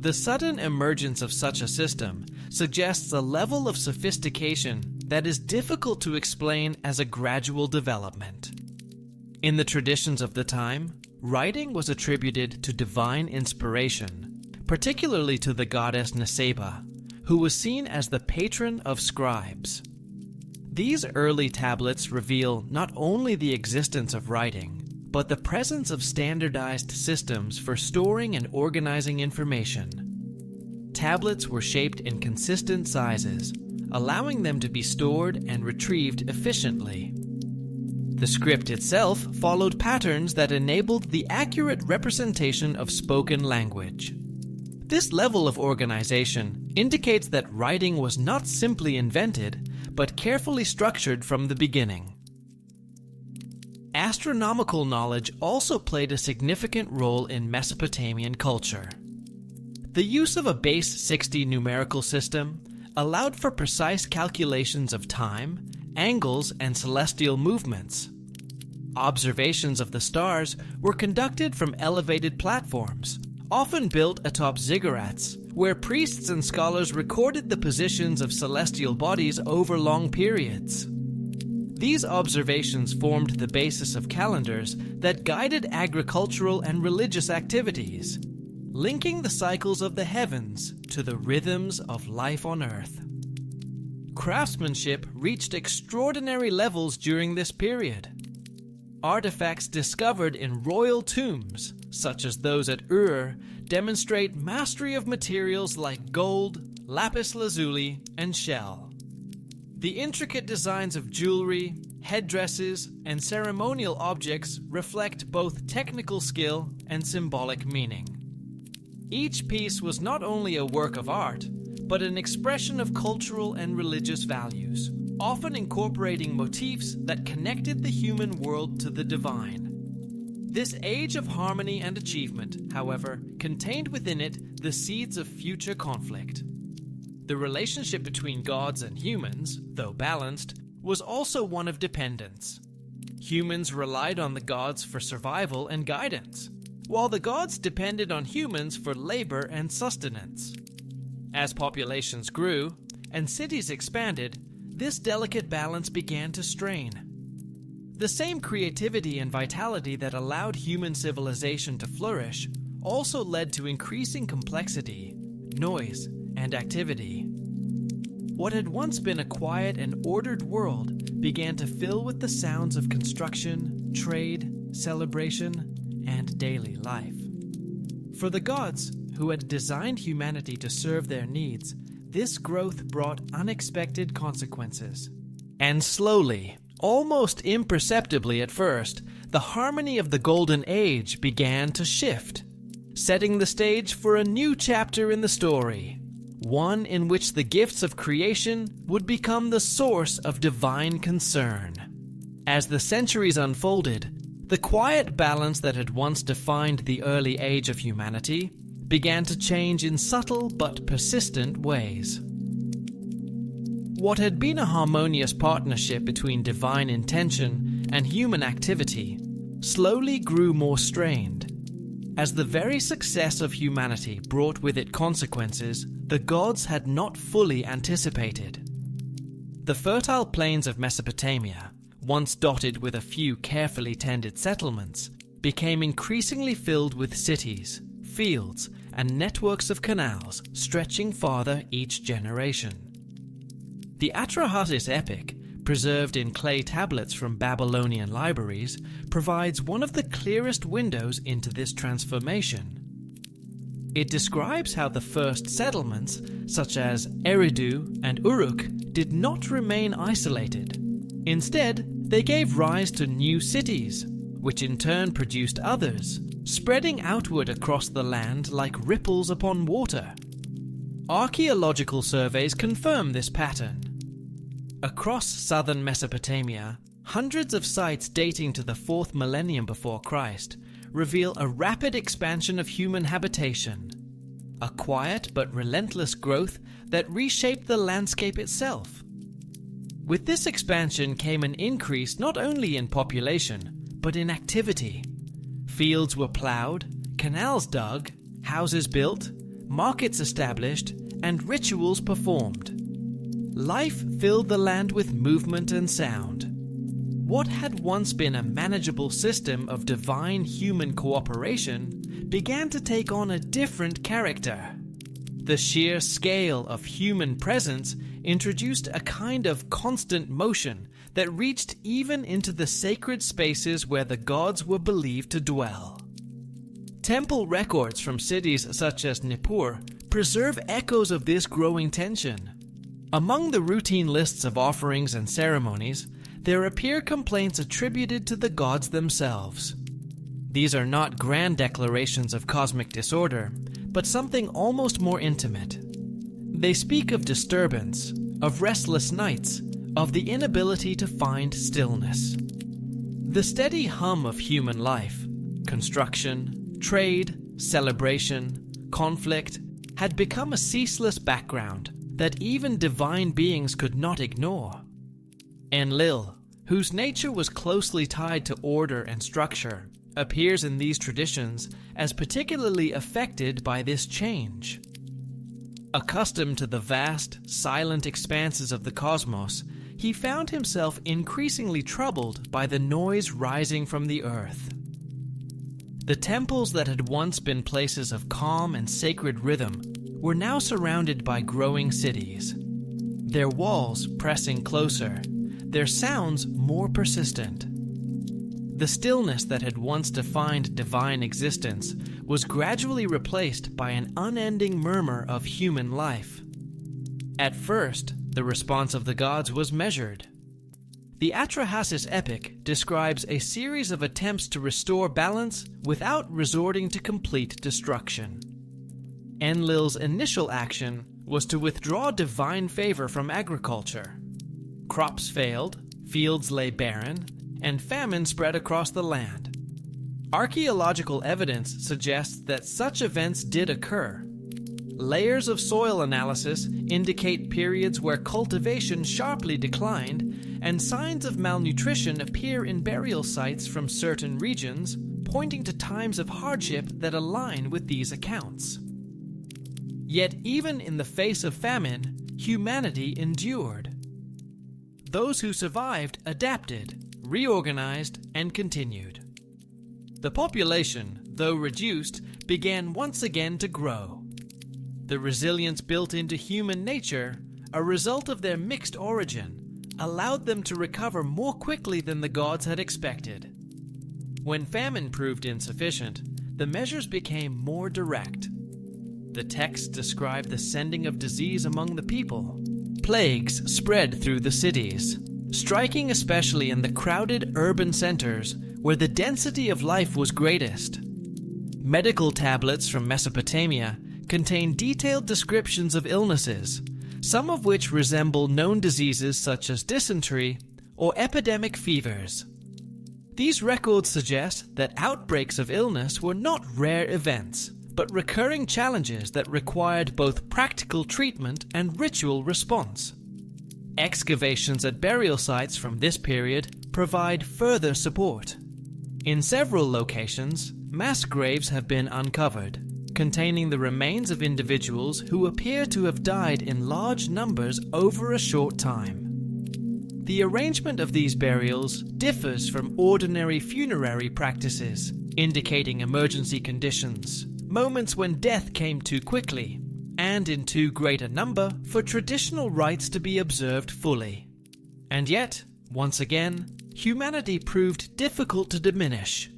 The sudden emergence of such a system suggests a level of sophistication that is difficult to explain as a gradual development. In the traditions of the time, writing was attributed to divine inspiration, particularly to the goddess Niseba, who was seen as the patron of scribes. These early tablets reveal not only the existence of writing, but the presence of standardized systems for storing and organizing information. Tablets were shaped in consistent sizes, allowing them to be stored and retrieved efficiently. The script itself followed patterns that enabled the accurate representation of spoken language. This level of organization indicates that writing was not simply invented, but carefully structured from the beginning. Astronomical knowledge also played a significant role in Mesopotamian culture. The use of a base 60 numerical system allowed for precise calculations of time, angles, and celestial movements. Observations of the stars were conducted from elevated platforms, often built atop ziggurats, where priests and scholars recorded the positions of celestial bodies over long periods. These observations formed the basis of calendars that guided agricultural and religious activities, linking the cycles of the heavens to the rhythms of life on Earth. Craftsmanship reached extraordinary levels during this period. Artifacts discovered in royal tombs, such as those at Ur, demonstrate mastery of materials like gold, lapis lazuli, and shell. The intricate designs of jewelry, headdresses, and ceremonial objects reflect both technical skill and symbolic meaning. Each piece was not only a work of art, but an expression of cultural and religious values, often incorporating motifs that connected the human world to the divine. This age of harmony and achievement, however, contained within it the seeds of future conflict. The relationship between gods and humans, though balanced, was also one of dependence. Humans relied on the gods for survival and guidance, while the gods depended on humans for labor and sustenance. As populations grew and cities expanded, this delicate balance began to strain. The same creativity and vitality that allowed human civilization to flourish also led to increasing complexity, noise, and activity. What had once been a quiet and ordered world began to fill with the sounds of construction, trade, celebration, and daily life. For the gods, who had designed humanity to serve their needs, this growth brought unexpected consequences. And slowly, almost imperceptibly at first, the harmony of the Golden Age began to shift, setting the stage for a new chapter in the story, one in which the gifts of creation would become the source of divine concern. As the centuries unfolded, the quiet balance that had once defined the early age of humanity began to change in subtle but persistent ways. What had been a harmonious partnership between divine intention and human activity slowly grew more strained. As the very success of humanity brought with it consequences the gods had not fully anticipated. The fertile plains of Mesopotamia, once dotted with a few carefully tended settlements, became increasingly filled with cities, fields, and networks of canals stretching farther each generation. The Atrahasis Epic, preserved in clay tablets from Babylonian libraries, provides one of the clearest windows into this transformation. It describes how the first settlements, such as Eridu and Uruk, did not remain isolated. Instead, they gave rise to new cities, which in turn produced others, spreading outward across the land like ripples upon water. Archaeological surveys confirm this pattern. Across southern Mesopotamia, hundreds of sites dating to the 4th millennium before Christ reveal a rapid expansion of human habitation, a quiet but relentless growth that reshaped the landscape itself. With this expansion came an increase not only in population, but in activity. Fields were plowed, canals dug, houses built, markets established, and rituals performed. Life filled the land with movement and sound. What had once been a manageable system of divine human cooperation began to take on a different character. The sheer scale of human presence introduced a kind of constant motion that reached even into the sacred spaces where the gods were believed to dwell. Temple records from cities such as Nippur preserve echoes of this growing tension. Among the routine lists of offerings and ceremonies, there appear complaints attributed to the gods themselves. These are not grand declarations of cosmic disorder, but something almost more intimate. They speak of disturbance, of restless nights, of the inability to find stillness. The steady hum of human life, construction, trade, celebration, conflict, had become a ceaseless background that even divine beings could not ignore. Enlil, whose nature was closely tied to order and structure, appears in these traditions as particularly affected by this change. Accustomed to the vast, silent expanses of the cosmos, he found himself increasingly troubled by the noise rising from the earth. The temples that had once been places of calm and sacred rhythm were now surrounded by growing cities. Their walls pressing closer, their sounds more persistent. The stillness that had once defined divine existence was gradually replaced by an unending murmur of human life. At first, the response of the gods was measured. The Atrahasis Epic describes a series of attempts to restore balance without resorting to complete destruction. Enlil's initial action was to withdraw divine favor from agriculture. Crops failed, fields lay barren, and famine spread across the land. Archaeological evidence suggests that such events did occur. Layers of soil analysis indicate periods where cultivation sharply declined, and signs of malnutrition appear in burial sites from certain regions, pointing to times of hardship that align with these accounts. Yet even in the face of famine, humanity endured. Those who survived adapted, reorganized, and continued. The population, though reduced, began once again to grow. The resilience built into human nature, a result of their mixed origin, allowed them to recover more quickly than the gods had expected. When famine proved insufficient, the measures became more direct. The texts describe the sending of disease among the people. Plagues spread through the cities, striking especially in the crowded urban centers where the density of life was greatest. Medical tablets from Mesopotamia contain detailed descriptions of illnesses, some of which resemble known diseases such as dysentery or epidemic fevers. These records suggest that outbreaks of illness were not rare events, but recurring challenges that required both practical treatment and ritual response. Excavations at burial sites from this period provide further support. In several locations, mass graves have been uncovered, containing the remains of individuals who appear to have died in large numbers over a short time. The arrangement of these burials differs from ordinary funerary practices, indicating emergency conditions, moments when death came too quickly, and in too great a number for traditional rites to be observed fully. And yet, once again, humanity proved difficult to diminish.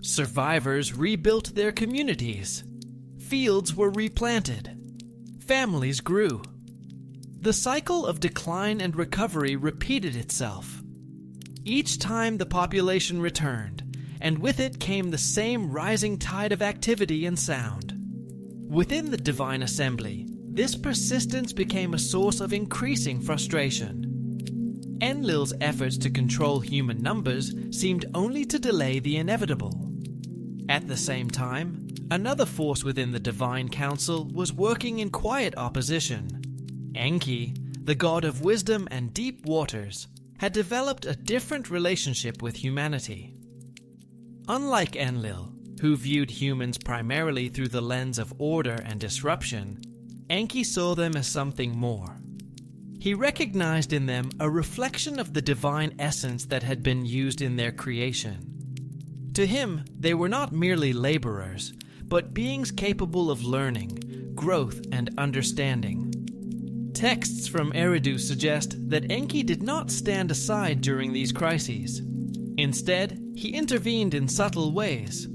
Survivors rebuilt their communities. Fields were replanted. Families grew. The cycle of decline and recovery repeated itself. Each time the population returned, and with it came the same rising tide of activity and sound. Within the divine assembly, this persistence became a source of increasing frustration. Enlil's efforts to control human numbers seemed only to delay the inevitable. At the same time, another force within the Divine Council was working in quiet opposition. Enki, the god of wisdom and deep waters, had developed a different relationship with humanity. Unlike Enlil, who viewed humans primarily through the lens of order and disruption, Enki saw them as something more. He recognized in them a reflection of the divine essence that had been used in their creation. To him, they were not merely laborers, but beings capable of learning, growth, and understanding. Texts from Eridu suggest that Enki did not stand aside during these crises. Instead, he intervened in subtle ways.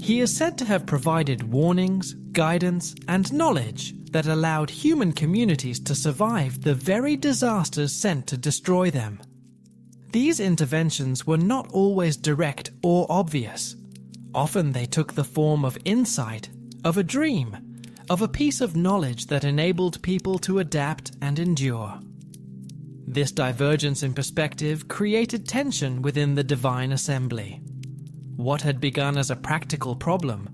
He is said to have provided warnings, guidance, and knowledge that allowed human communities to survive the very disasters sent to destroy them. These interventions were not always direct or obvious. Often they took the form of insight, of a dream, of a piece of knowledge that enabled people to adapt and endure. This divergence in perspective created tension within the divine assembly. What had begun as a practical problem,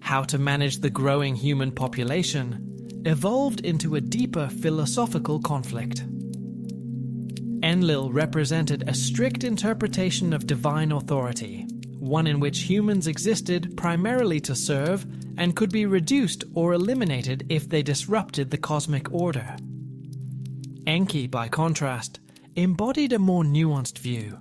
how to manage the growing human population, evolved into a deeper philosophical conflict. Enlil represented a strict interpretation of divine authority, one in which humans existed primarily to serve and could be reduced or eliminated if they disrupted the cosmic order. Enki, by contrast, embodied a more nuanced view,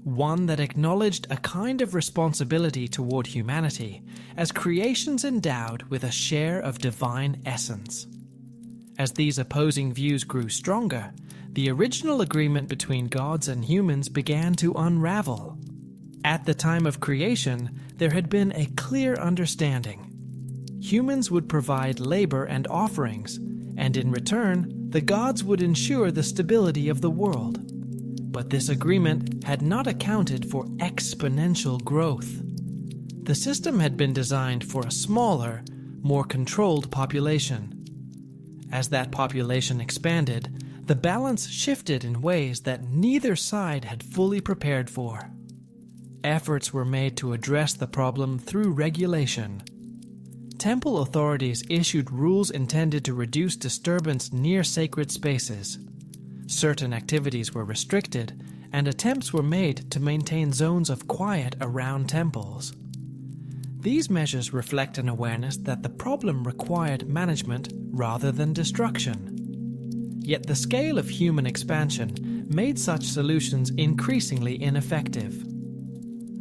one that acknowledged a kind of responsibility toward humanity as creations endowed with a share of divine essence. As these opposing views grew stronger, the original agreement between gods and humans began to unravel. At the time of creation, there had been a clear understanding. Humans would provide labor and offerings, and in return, the gods would ensure the stability of the world. But this agreement had not accounted for exponential growth. The system had been designed for a smaller, more controlled population. As that population expanded, the balance shifted in ways that neither side had fully prepared for. Efforts were made to address the problem through regulation. Temple authorities issued rules intended to reduce disturbance near sacred spaces. Certain activities were restricted, and attempts were made to maintain zones of quiet around temples. These measures reflect an awareness that the problem required management rather than destruction. Yet the scale of human expansion made such solutions increasingly ineffective.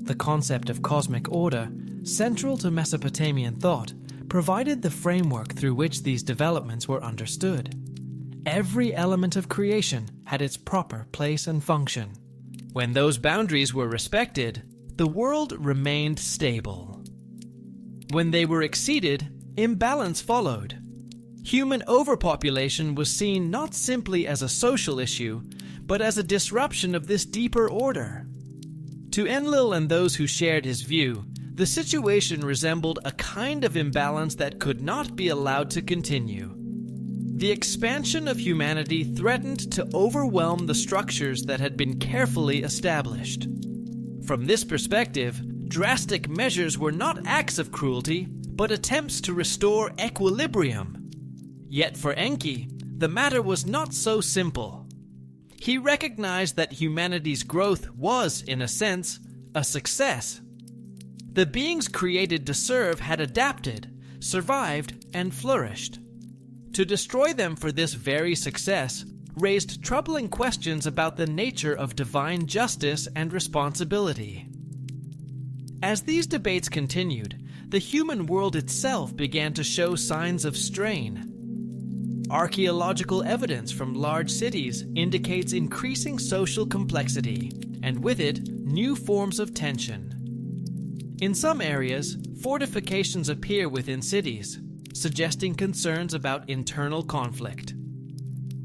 The concept of cosmic order, central to Mesopotamian thought, provided the framework through which these developments were understood. Every element of creation had its proper place and function. When those boundaries were respected, the world remained stable. When they were exceeded, imbalance followed. Human overpopulation was seen not simply as a social issue, but as a disruption of this deeper order. To Enlil and those who shared his view, the situation resembled a kind of imbalance that could not be allowed to continue. The expansion of humanity threatened to overwhelm the structures that had been carefully established. From this perspective, drastic measures were not acts of cruelty, but attempts to restore equilibrium. Yet for Enki, the matter was not so simple. He recognized that humanity's growth was, in a sense, a success. The beings created to serve had adapted, survived, and flourished. To destroy them for this very success raised troubling questions about the nature of divine justice and responsibility. As these debates continued, the human world itself began to show signs of strain. Archaeological evidence from large cities indicates increasing social complexity, and with it, new forms of tension. In some areas, fortifications appear within cities, suggesting concerns about internal conflict.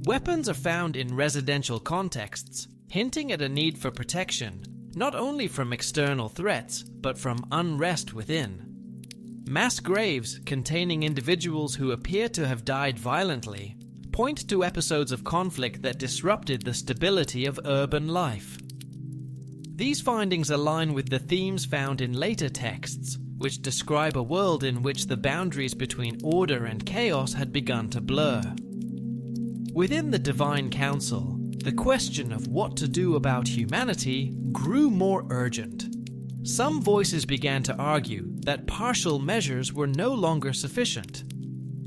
Weapons are found in residential contexts, hinting at a need for protection, not only from external threats, but from unrest within. Mass graves containing individuals who appear to have died violently point to episodes of conflict that disrupted the stability of urban life. These findings align with the themes found in later texts, which describe a world in which the boundaries between order and chaos had begun to blur. Within the Divine Council, the question of what to do about humanity grew more urgent. Some voices began to argue that partial measures were no longer sufficient.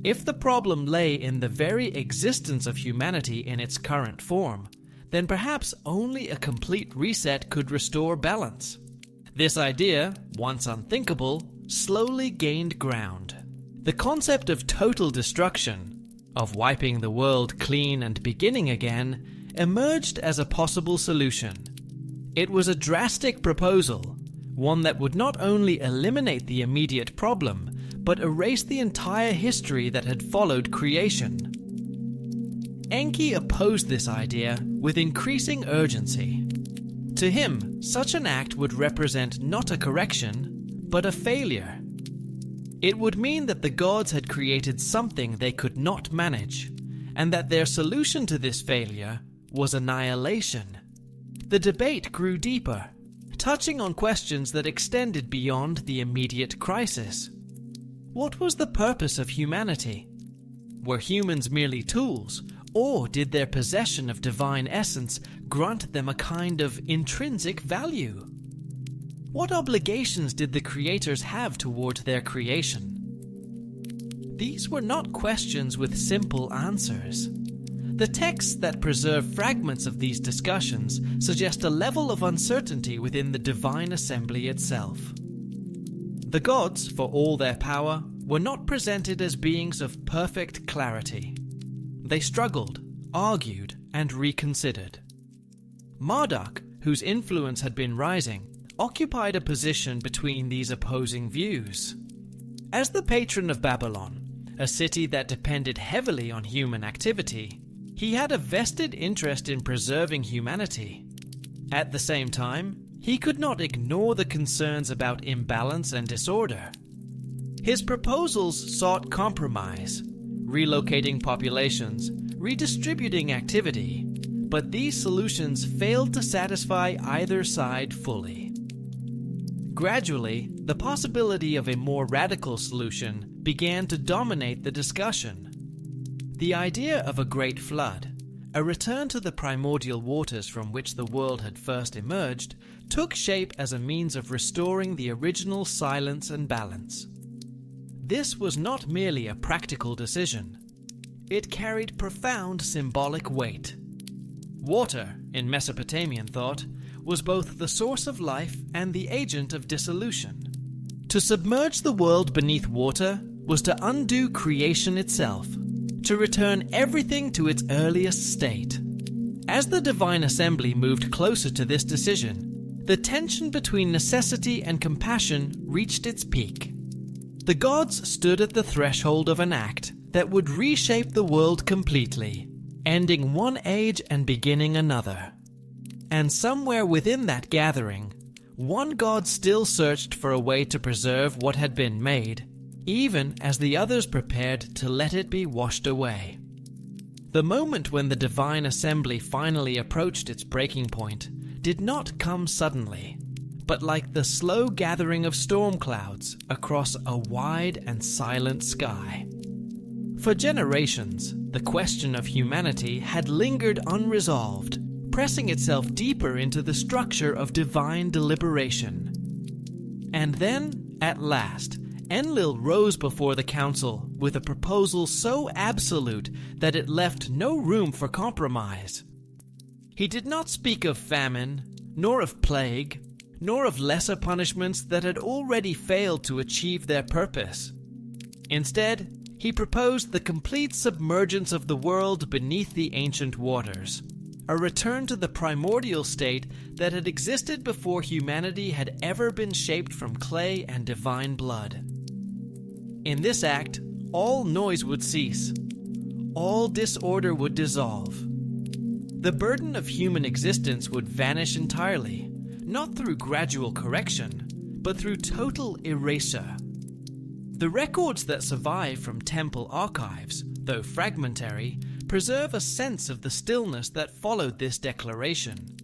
If the problem lay in the very existence of humanity in its current form, then perhaps only a complete reset could restore balance. This idea, once unthinkable, slowly gained ground. The concept of total destruction, of wiping the world clean and beginning again, emerged as a possible solution. It was a drastic proposal, one that would not only eliminate the immediate problem, but erase the entire history that had followed creation. Enki opposed this idea with increasing urgency. To him, such an act would represent not a correction, but a failure. It would mean that the gods had created something they could not manage, and that their solution to this failure was annihilation. The debate grew deeper, touching on questions that extended beyond the immediate crisis. What was the purpose of humanity? Were humans merely tools, or did their possession of divine essence grant them a kind of intrinsic value? What obligations did the creators have toward their creation? These were not questions with simple answers. The texts that preserve fragments of these discussions suggest a level of uncertainty within the divine assembly itself. The gods, for all their power, were not presented as beings of perfect clarity. They struggled, argued, and reconsidered. Marduk, whose influence had been rising, occupied a position between these opposing views. As the patron of Babylon, a city that depended heavily on human activity, he had a vested interest in preserving humanity. At the same time, he could not ignore the concerns about imbalance and disorder. His proposals sought compromise, relocating populations, redistributing activity, but these solutions failed to satisfy either side fully. Gradually, the possibility of a more radical solution began to dominate the discussion. The idea of a great flood, a return to the primordial waters from which the world had first emerged, took shape as a means of restoring the original silence and balance. This was not merely a practical decision. It carried profound symbolic weight. Water, in Mesopotamian thought, was both the source of life and the agent of dissolution. To submerge the world beneath water was to undo creation itself, to return everything to its earliest state. As the divine assembly moved closer to this decision, the tension between necessity and compassion reached its peak. The gods stood at the threshold of an act that would reshape the world completely, ending one age and beginning another. And somewhere within that gathering, one god still searched for a way to preserve what had been made, even as the others prepared to let it be washed away. The moment when the divine assembly finally approached its breaking point did not come suddenly, but like the slow gathering of storm clouds across a wide and silent sky. For generations, the question of humanity had lingered unresolved, pressing itself deeper into the structure of divine deliberation. And then, at last, Enlil rose before the council with a proposal so absolute that it left no room for compromise. He did not speak of famine, nor of plague, nor of lesser punishments that had already failed to achieve their purpose. Instead, he proposed the complete submergence of the world beneath the ancient waters, a return to the primordial state that had existed before humanity had ever been shaped from clay and divine blood. In this act, all noise would cease, all disorder would dissolve. The burden of human existence would vanish entirely, not through gradual correction, but through total erasure. The records that survive from temple archives, though fragmentary, preserve a sense of the stillness that followed this declaration.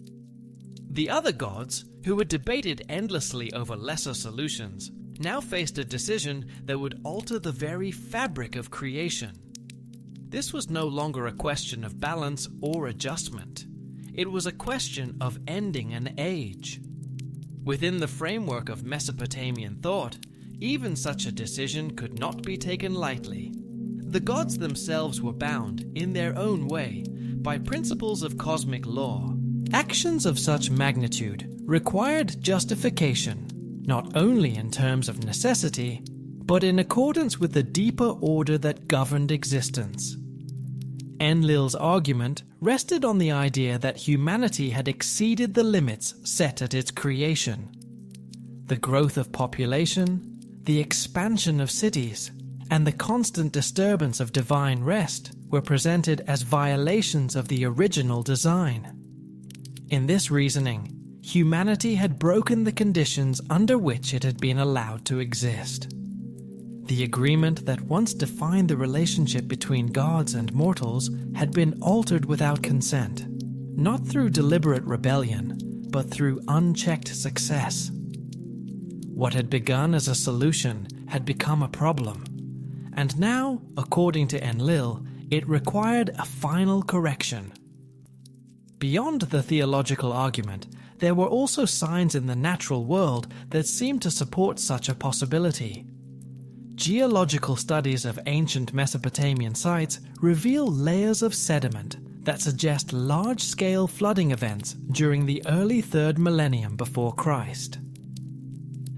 The other gods, who had debated endlessly over lesser solutions, now faced a decision that would alter the very fabric of creation. This was no longer a question of balance or adjustment. It was a question of ending an age. Within the framework of Mesopotamian thought, even such a decision could not be taken lightly. The gods themselves were bound, in their own way, by principles of cosmic law. Actions of such magnitude required justification, not only in terms of necessity, but in accordance with the deeper order that governed existence. Enlil's argument rested on the idea that humanity had exceeded the limits set at its creation. The growth of population, the expansion of cities, and the constant disturbance of divine rest were presented as violations of the original design. In this reasoning, humanity had broken the conditions under which it had been allowed to exist. The agreement that once defined the relationship between gods and mortals had been altered without consent, not through deliberate rebellion, but through unchecked success. What had begun as a solution had become a problem, and now, according to Enlil, it required a final correction. Beyond the theological argument, there were also signs in the natural world that seemed to support such a possibility. Geological studies of ancient Mesopotamian sites reveal layers of sediment that suggest large-scale flooding events during the early 3rd millennium before Christ.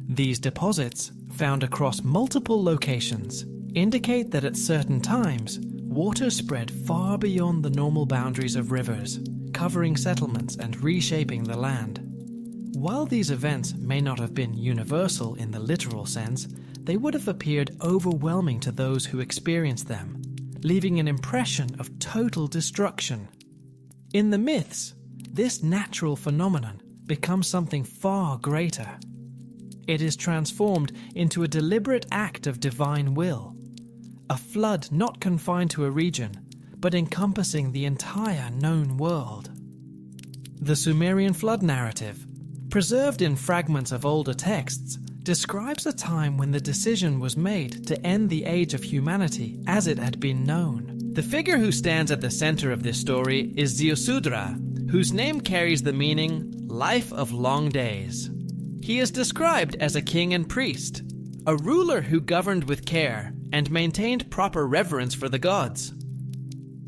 These deposits, found across multiple locations, indicate that at certain times, water spread far beyond the normal boundaries of rivers, covering settlements and reshaping the land. While these events may not have been universal in the literal sense, they would have appeared overwhelming to those who experienced them, leaving an impression of total destruction. In the myths, this natural phenomenon becomes something far greater. It is transformed into a deliberate act of divine will, a flood not confined to a region, but encompassing the entire known world. The Sumerian flood narrative, preserved in fragments of older texts, describes a time when the decision was made to end the age of humanity as it had been known. The figure who stands at the center of this story is Ziusudra, whose name carries the meaning "life of long days." He is described as a king and priest, a ruler who governed with care and maintained proper reverence for the gods.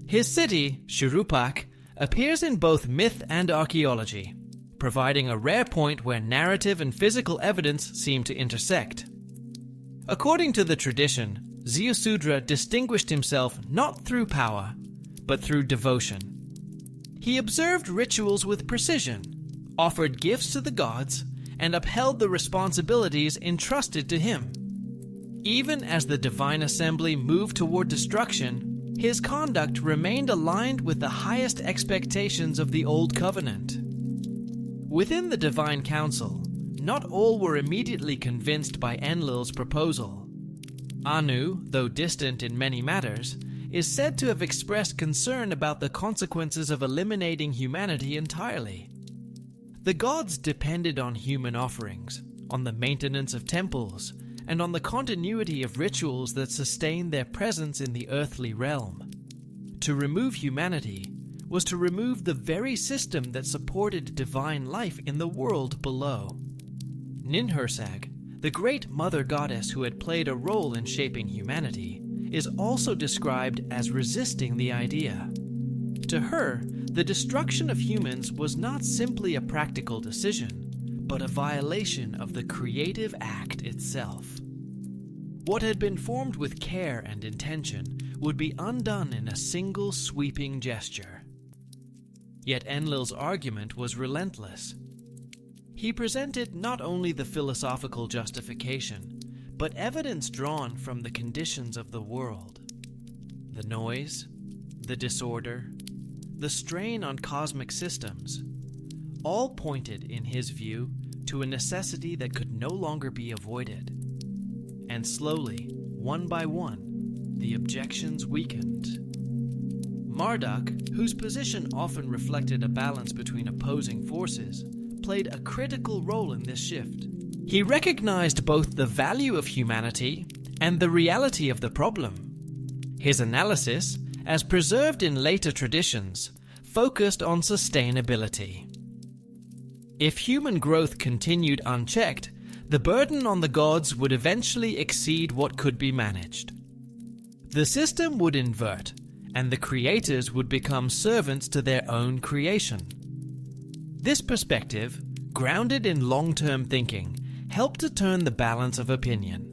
His city, Shuruppak, appears in both myth and archaeology, providing a rare point where narrative and physical evidence seem to intersect. According to the tradition, Ziusudra distinguished himself not through power, but through devotion. He observed rituals with precision, offered gifts to the gods, and upheld the responsibilities entrusted to him. Even as the divine assembly moved toward destruction, his conduct remained aligned with the highest expectations of the Old Covenant. Within the divine council, not all were immediately convinced by Enlil's proposal. Anu, though distant in many matters, is said to have expressed concern about the consequences of eliminating humanity entirely. The gods depended on human offerings, on the maintenance of temples, and on the continuity of rituals that sustained their presence in the earthly realm. To remove humanity was to remove the very system that supported divine life in the world below. Ninhursag, the great mother goddess who had played a role in shaping humanity, is also described as resisting the idea. To her, the destruction of humans was not simply a practical decision, but a violation of the creative act itself. What had been formed with care and intention would be undone in a single sweeping gesture. Yet Enlil's argument was relentless. He presented not only the philosophical justification, but evidence drawn from the conditions of the world. The noise, the disorder, the strain on cosmic systems, all pointed, in his view, to a necessity that could no longer be avoided. And slowly, one by one, the objections weakened. Marduk, whose position often reflected a balance between opposing forces, played a critical role in this shift. He recognized both the value of humanity and the reality of the problem. His analysis, as preserved in later traditions, focused on sustainability. If human growth continued unchecked, the burden on the gods would eventually exceed what could be managed. The system would invert, and the creators would become servants to their own creation. This perspective, grounded in long-term thinking, helped to turn the balance of opinion.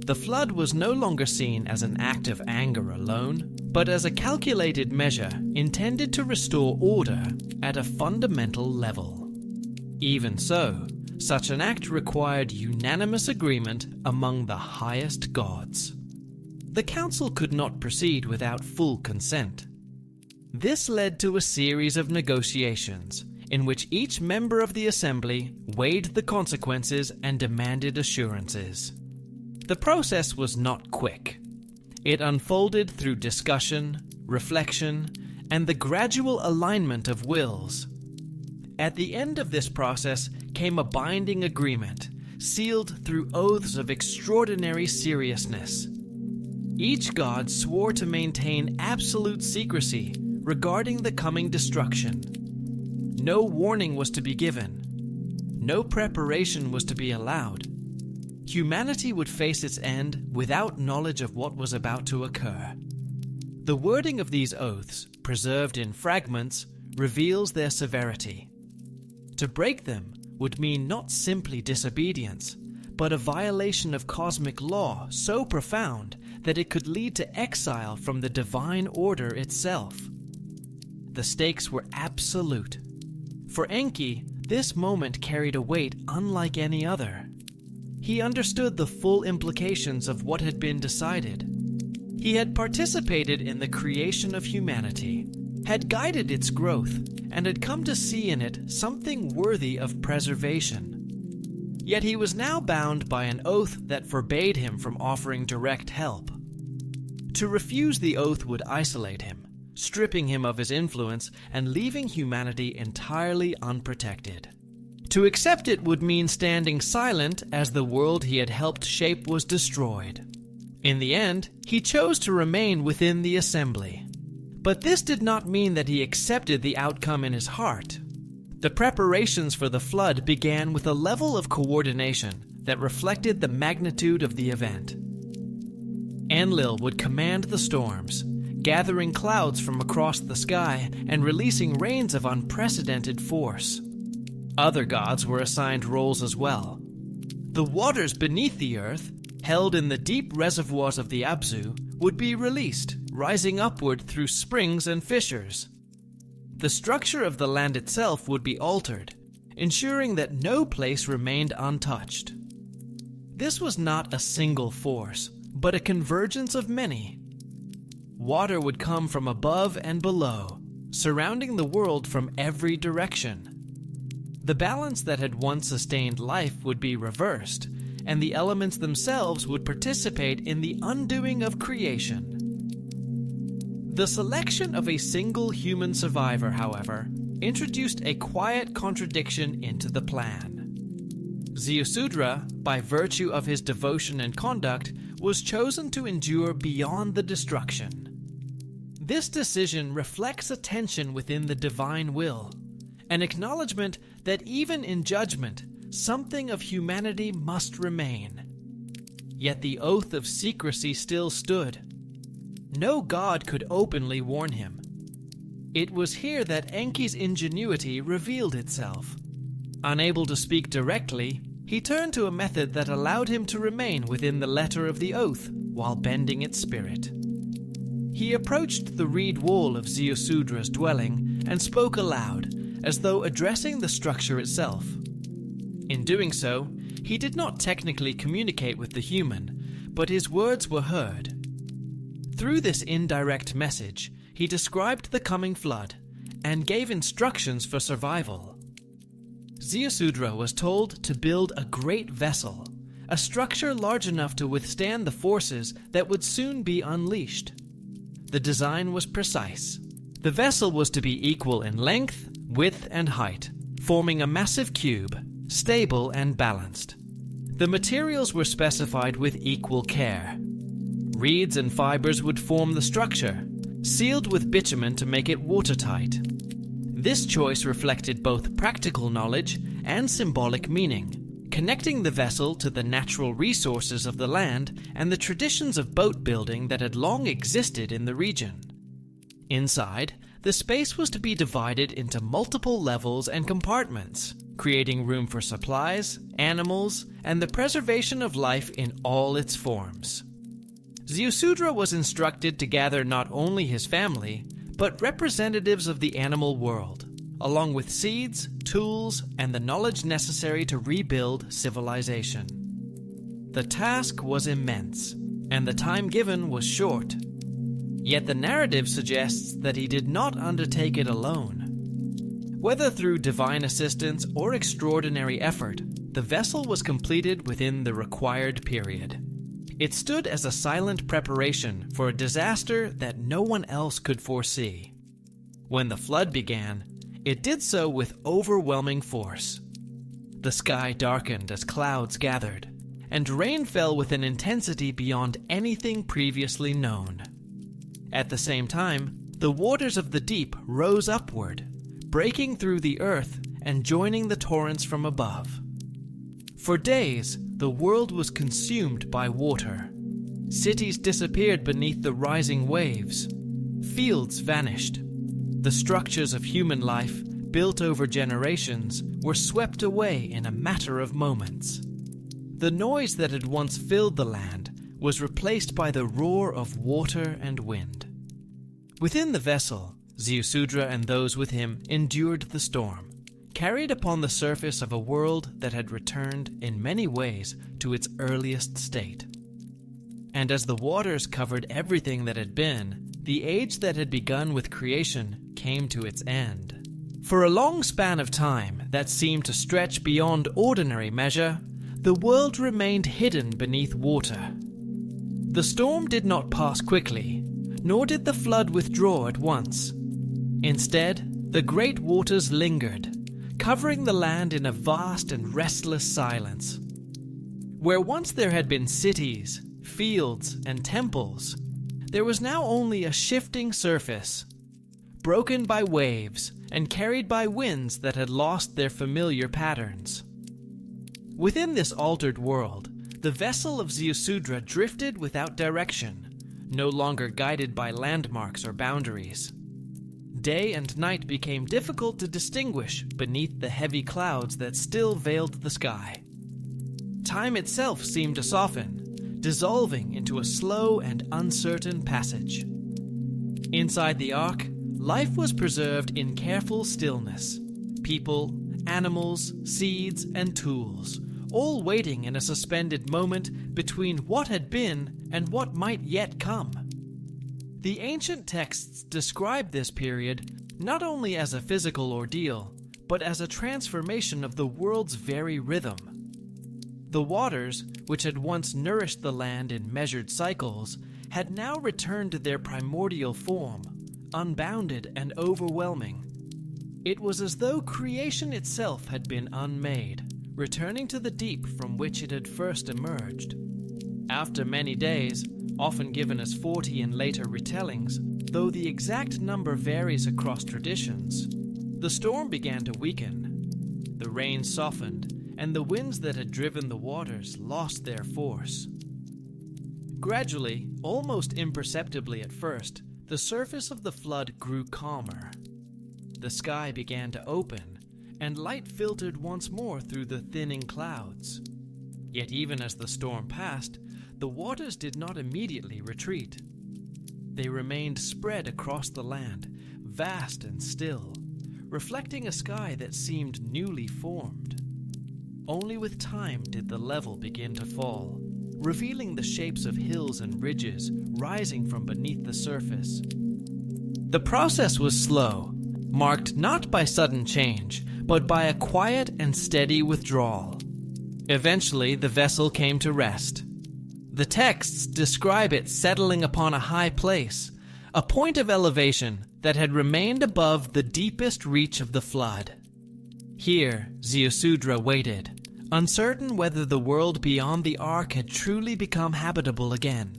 The flood was no longer seen as an act of anger alone, but as a calculated measure intended to restore order at a fundamental level. Even so, such an act required unanimous agreement among the highest gods. The council could not proceed without full consent. This led to a series of negotiations in which each member of the assembly weighed the consequences and demanded assurances. The process was not quick. It unfolded through discussion, reflection, and the gradual alignment of wills. At the end of this process came a binding agreement, sealed through oaths of extraordinary seriousness. Each god swore to maintain absolute secrecy regarding the coming destruction. No warning was to be given. No preparation was to be allowed. Humanity would face its end without knowledge of what was about to occur. The wording of these oaths, preserved in fragments, reveals their severity. To break them would mean not simply disobedience, but a violation of cosmic law so profound that it could lead to exile from the divine order itself. The stakes were absolute. For Enki, this moment carried a weight unlike any other. He understood the full implications of what had been decided. He had participated in the creation of humanity, had guided its growth, and had come to see in it something worthy of preservation. Yet he was now bound by an oath that forbade him from offering direct help. To refuse the oath would isolate him, stripping him of his influence and leaving humanity entirely unprotected. To accept it would mean standing silent as the world he had helped shape was destroyed. In the end, he chose to remain within the assembly. But this did not mean that he accepted the outcome in his heart. The preparations for the flood began with a level of coordination that reflected the magnitude of the event. Enlil would command the storms, gathering clouds from across the sky and releasing rains of unprecedented force. Other gods were assigned roles as well. The waters beneath the earth, held in the deep reservoirs of the Abzu, would be released, rising upward through springs and fissures. The structure of the land itself would be altered, ensuring that no place remained untouched. This was not a single force, but a convergence of many. Water would come from above and below, surrounding the world from every direction. The balance that had once sustained life would be reversed, and the elements themselves would participate in the undoing of creation. The selection of a single human survivor, however, introduced a quiet contradiction into the plan. Ziusudra, by virtue of his devotion and conduct, was chosen to endure beyond the destruction. This decision reflects a tension within the divine will, an acknowledgement that even in judgment, something of humanity must remain. Yet the oath of secrecy still stood. No god could openly warn him. It was here that Enki's ingenuity revealed itself. Unable to speak directly, he turned to a method that allowed him to remain within the letter of the oath while bending its spirit. He approached the reed wall of Ziusudra's dwelling and spoke aloud, as though addressing the structure itself. In doing so, he did not technically communicate with the human, but his words were heard. Through this indirect message, he described the coming flood and gave instructions for survival. Ziusudra was told to build a great vessel, a structure large enough to withstand the forces that would soon be unleashed. the design was precise. The vessel was to be equal in length, width, and height, forming a massive cube, stable and balanced. The materials were specified with equal care. Reeds and fibers would form the structure, sealed with bitumen to make it watertight. This choice reflected both practical knowledge and symbolic meaning, connecting the vessel to the natural resources of the land and the traditions of boat building that had long existed in the region. Inside, the space was to be divided into multiple levels and compartments, creating room for supplies, animals, and the preservation of life in all its forms. Ziusudra was instructed to gather not only his family, but representatives of the animal world, along with seeds, tools, and the knowledge necessary to rebuild civilization. The task was immense, and the time given was short. Yet the narrative suggests that he did not undertake it alone. Whether through divine assistance or extraordinary effort, the vessel was completed within the required period. It stood as a silent preparation for a disaster that no one else could foresee. When the flood began, it did so with overwhelming force. The sky darkened as clouds gathered, and rain fell with an intensity beyond anything previously known. At the same time, the waters of the deep rose upward, breaking through the earth and joining the torrents from above. For days, the world was consumed by water. Cities disappeared beneath the rising waves. Fields vanished. The structures of human life, built over generations, were swept away in a matter of moments. The noise that had once filled the land was replaced by the roar of water and wind. Within the vessel, Ziusudra and those with him endured the storm, carried upon the surface of a world that had returned in many ways to its earliest state. And as the waters covered everything that had been, the age that had begun with creation came to its end. For a long span of time that seemed to stretch beyond ordinary measure, the world remained hidden beneath water. The storm did not pass quickly, nor did the flood withdraw at once. Instead, the great waters lingered, covering the land in a vast and restless silence. Where once there had been cities, fields, and temples, there was now only a shifting surface, broken by waves and carried by winds that had lost their familiar patterns. Within this altered world, the vessel of Ziusudra drifted without direction, no longer guided by landmarks or boundaries. Day and night became difficult to distinguish beneath the heavy clouds that still veiled the sky. Time itself seemed to soften, dissolving into a slow and uncertain passage. Inside the Ark, life was preserved in careful stillness. People, animals, seeds, and tools, all waiting in a suspended moment between what had been and what might yet come. The ancient texts describe this period not only as a physical ordeal, but as a transformation of the world's very rhythm. The waters, which had once nourished the land in measured cycles, had now returned to their primordial form, unbounded and overwhelming. It was as though creation itself had been unmade, returning to the deep from which it had first emerged. After many days, often given as 40 in later retellings, though the exact number varies across traditions, the storm began to weaken. The rain softened, and the winds that had driven the waters lost their force. Gradually, almost imperceptibly at first, the surface of the flood grew calmer. The sky began to open, and light filtered once more through the thinning clouds. Yet even as the storm passed, the waters did not immediately retreat. They remained spread across the land, vast and still, reflecting a sky that seemed newly formed. Only with time did the level begin to fall, revealing the shapes of hills and ridges rising from beneath the surface. The process was slow, marked not by sudden change, but by a quiet and steady withdrawal. Eventually, the vessel came to rest. The texts describe it settling upon a high place, a point of elevation that had remained above the deepest reach of the flood. Here, Ziusudra waited, uncertain whether the world beyond the ark had truly become habitable again.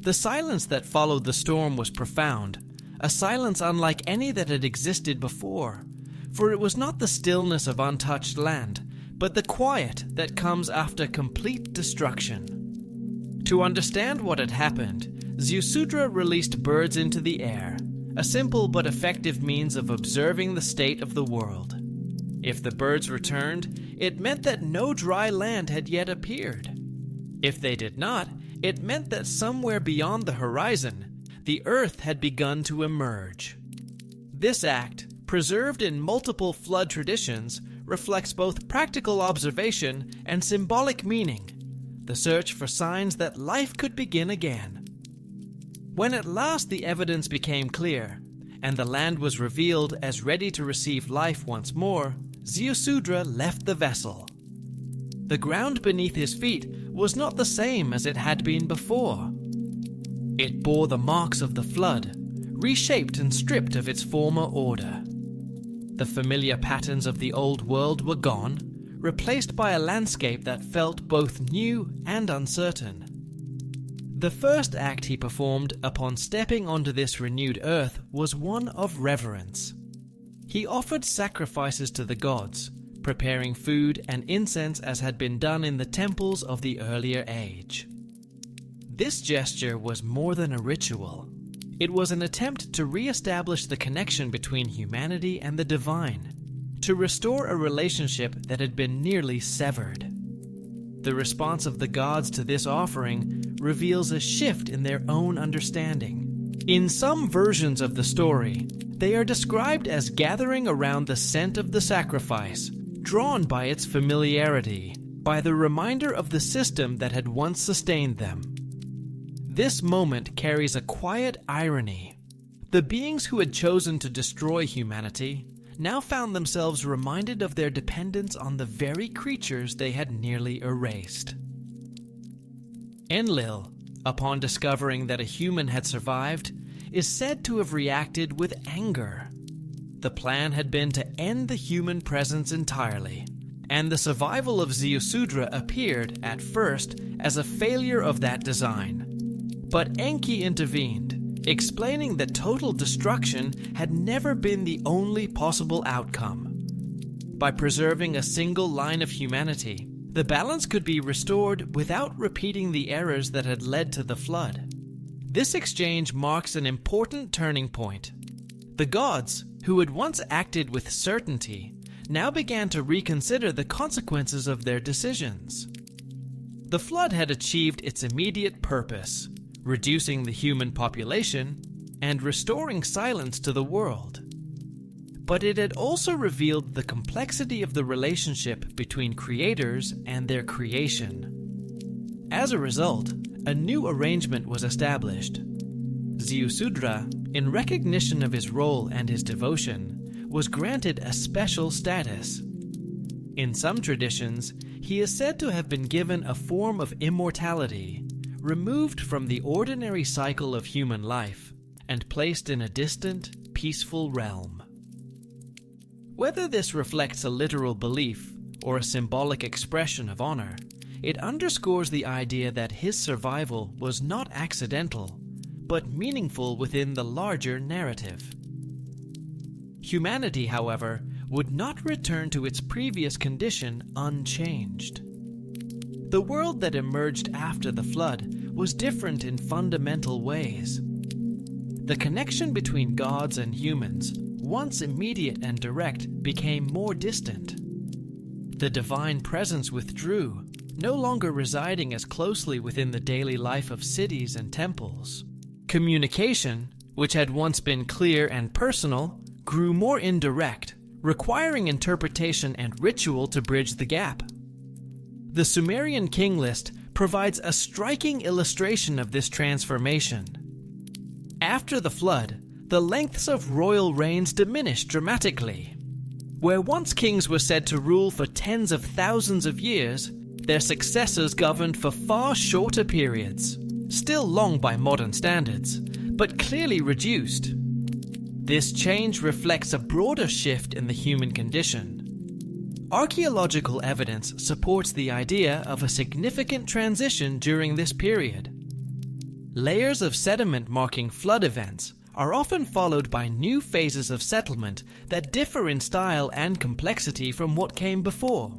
The silence that followed the storm was profound, a silence unlike any that had existed before, for it was not the stillness of untouched land, but the quiet that comes after complete destruction. To understand what had happened, Ziusudra released birds into the air, a simple but effective means of observing the state of the world. If the birds returned, it meant that no dry land had yet appeared. If they did not, it meant that somewhere beyond the horizon, the earth had begun to emerge. This act, preserved in multiple flood traditions, reflects both practical observation and symbolic meaning, the search for signs that life could begin again. When at last the evidence became clear, and the land was revealed as ready to receive life once more, Ziusudra left the vessel. The ground beneath his feet was not the same as it had been before. It bore the marks of the flood, reshaped and stripped of its former order. The familiar patterns of the old world were gone, replaced by a landscape that felt both new and uncertain. The first act he performed upon stepping onto this renewed earth was one of reverence. He offered sacrifices to the gods, preparing food and incense as had been done in the temples of the earlier age. This gesture was more than a ritual. It was an attempt to re-establish the connection between humanity and the divine, to restore a relationship that had been nearly severed. The response of the gods to this offering reveals a shift in their own understanding. In some versions of the story, they are described as gathering around the scent of the sacrifice, drawn by its familiarity, by the reminder of the system that had once sustained them. This moment carries a quiet irony. The beings who had chosen to destroy humanity now found themselves reminded of their dependence on the very creatures they had nearly erased. Enlil, upon discovering that a human had survived, is said to have reacted with anger. The plan had been to end the human presence entirely, and the survival of Ziusudra appeared, at first, as a failure of that design. But Enki intervened, explaining that total destruction had never been the only possible outcome. By preserving a single line of humanity, the balance could be restored without repeating the errors that had led to the flood. This exchange marks an important turning point. The gods, who had once acted with certainty, now began to reconsider the consequences of their decisions. The flood had achieved its immediate purpose, reducing the human population and restoring silence to the world. But it had also revealed the complexity of the relationship between creators and their creation. As a result, a new arrangement was established. Ziusudra, in recognition of his role and his devotion, was granted a special status. In some traditions, he is said to have been given a form of immortality, removed from the ordinary cycle of human life, and placed in a distant, peaceful realm. Whether this reflects a literal belief or a symbolic expression of honor, it underscores the idea that his survival was not accidental, but meaningful within the larger narrative. Humanity, however, would not return to its previous condition unchanged. The world that emerged after the flood was different in fundamental ways. The connection between gods and humans, once immediate and direct, became more distant. The divine presence withdrew, no longer residing as closely within the daily life of cities and temples. Communication, which had once been clear and personal, grew more indirect, requiring interpretation and ritual to bridge the gap. The Sumerian King List provides a striking illustration of this transformation. After the flood, the lengths of royal reigns diminished dramatically. Where once kings were said to rule for tens of thousands of years, their successors governed for far shorter periods, still long by modern standards, but clearly reduced. This change reflects a broader shift in the human condition. Archaeological evidence supports the idea of a significant transition during this period. Layers of sediment marking flood events are often followed by new phases of settlement that differ in style and complexity from what came before.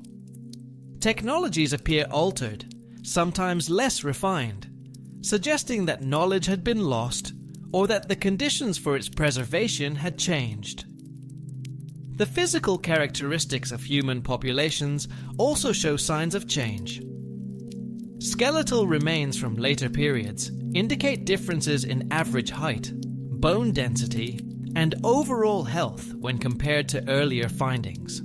Technologies appear altered, sometimes less refined, suggesting that knowledge had been lost or that the conditions for its preservation had changed. The physical characteristics of human populations also show signs of change. Skeletal remains from later periods indicate differences in average height, bone density, and overall health when compared to earlier findings.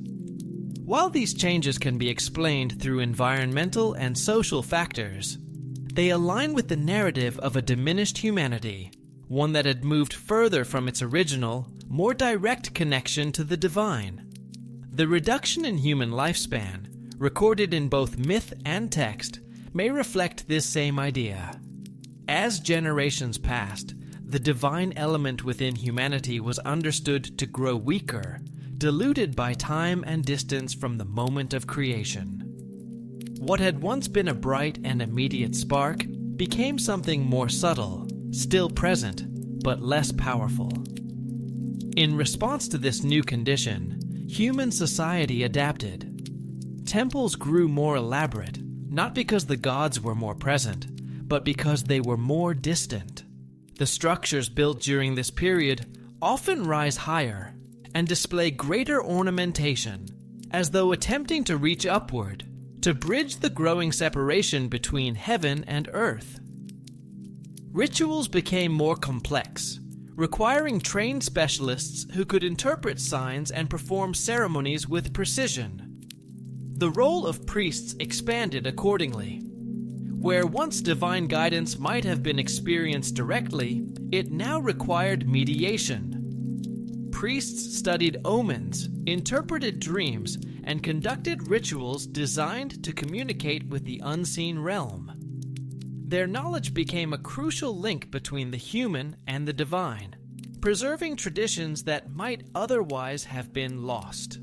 While these changes can be explained through environmental and social factors, they align with the narrative of a diminished humanity, one that had moved further from its original, more direct connection to the divine. The reduction in human lifespan, recorded in both myth and text, may reflect this same idea. As generations passed, the divine element within humanity was understood to grow weaker, diluted by time and distance from the moment of creation. What had once been a bright and immediate spark became something more subtle, still present, but less powerful. In response to this new condition, human society adapted. Temples grew more elaborate, not because the gods were more present, but because they were more distant. The structures built during this period often rise higher and display greater ornamentation, as though attempting to reach upward, to bridge the growing separation between heaven and earth. Rituals became more complex, requiring trained specialists who could interpret signs and perform ceremonies with precision. The role of priests expanded accordingly. Where once divine guidance might have been experienced directly, it now required mediation. Priests studied omens, interpreted dreams, and conducted rituals designed to communicate with the unseen realm. Their knowledge became a crucial link between the human and the divine, preserving traditions that might otherwise have been lost.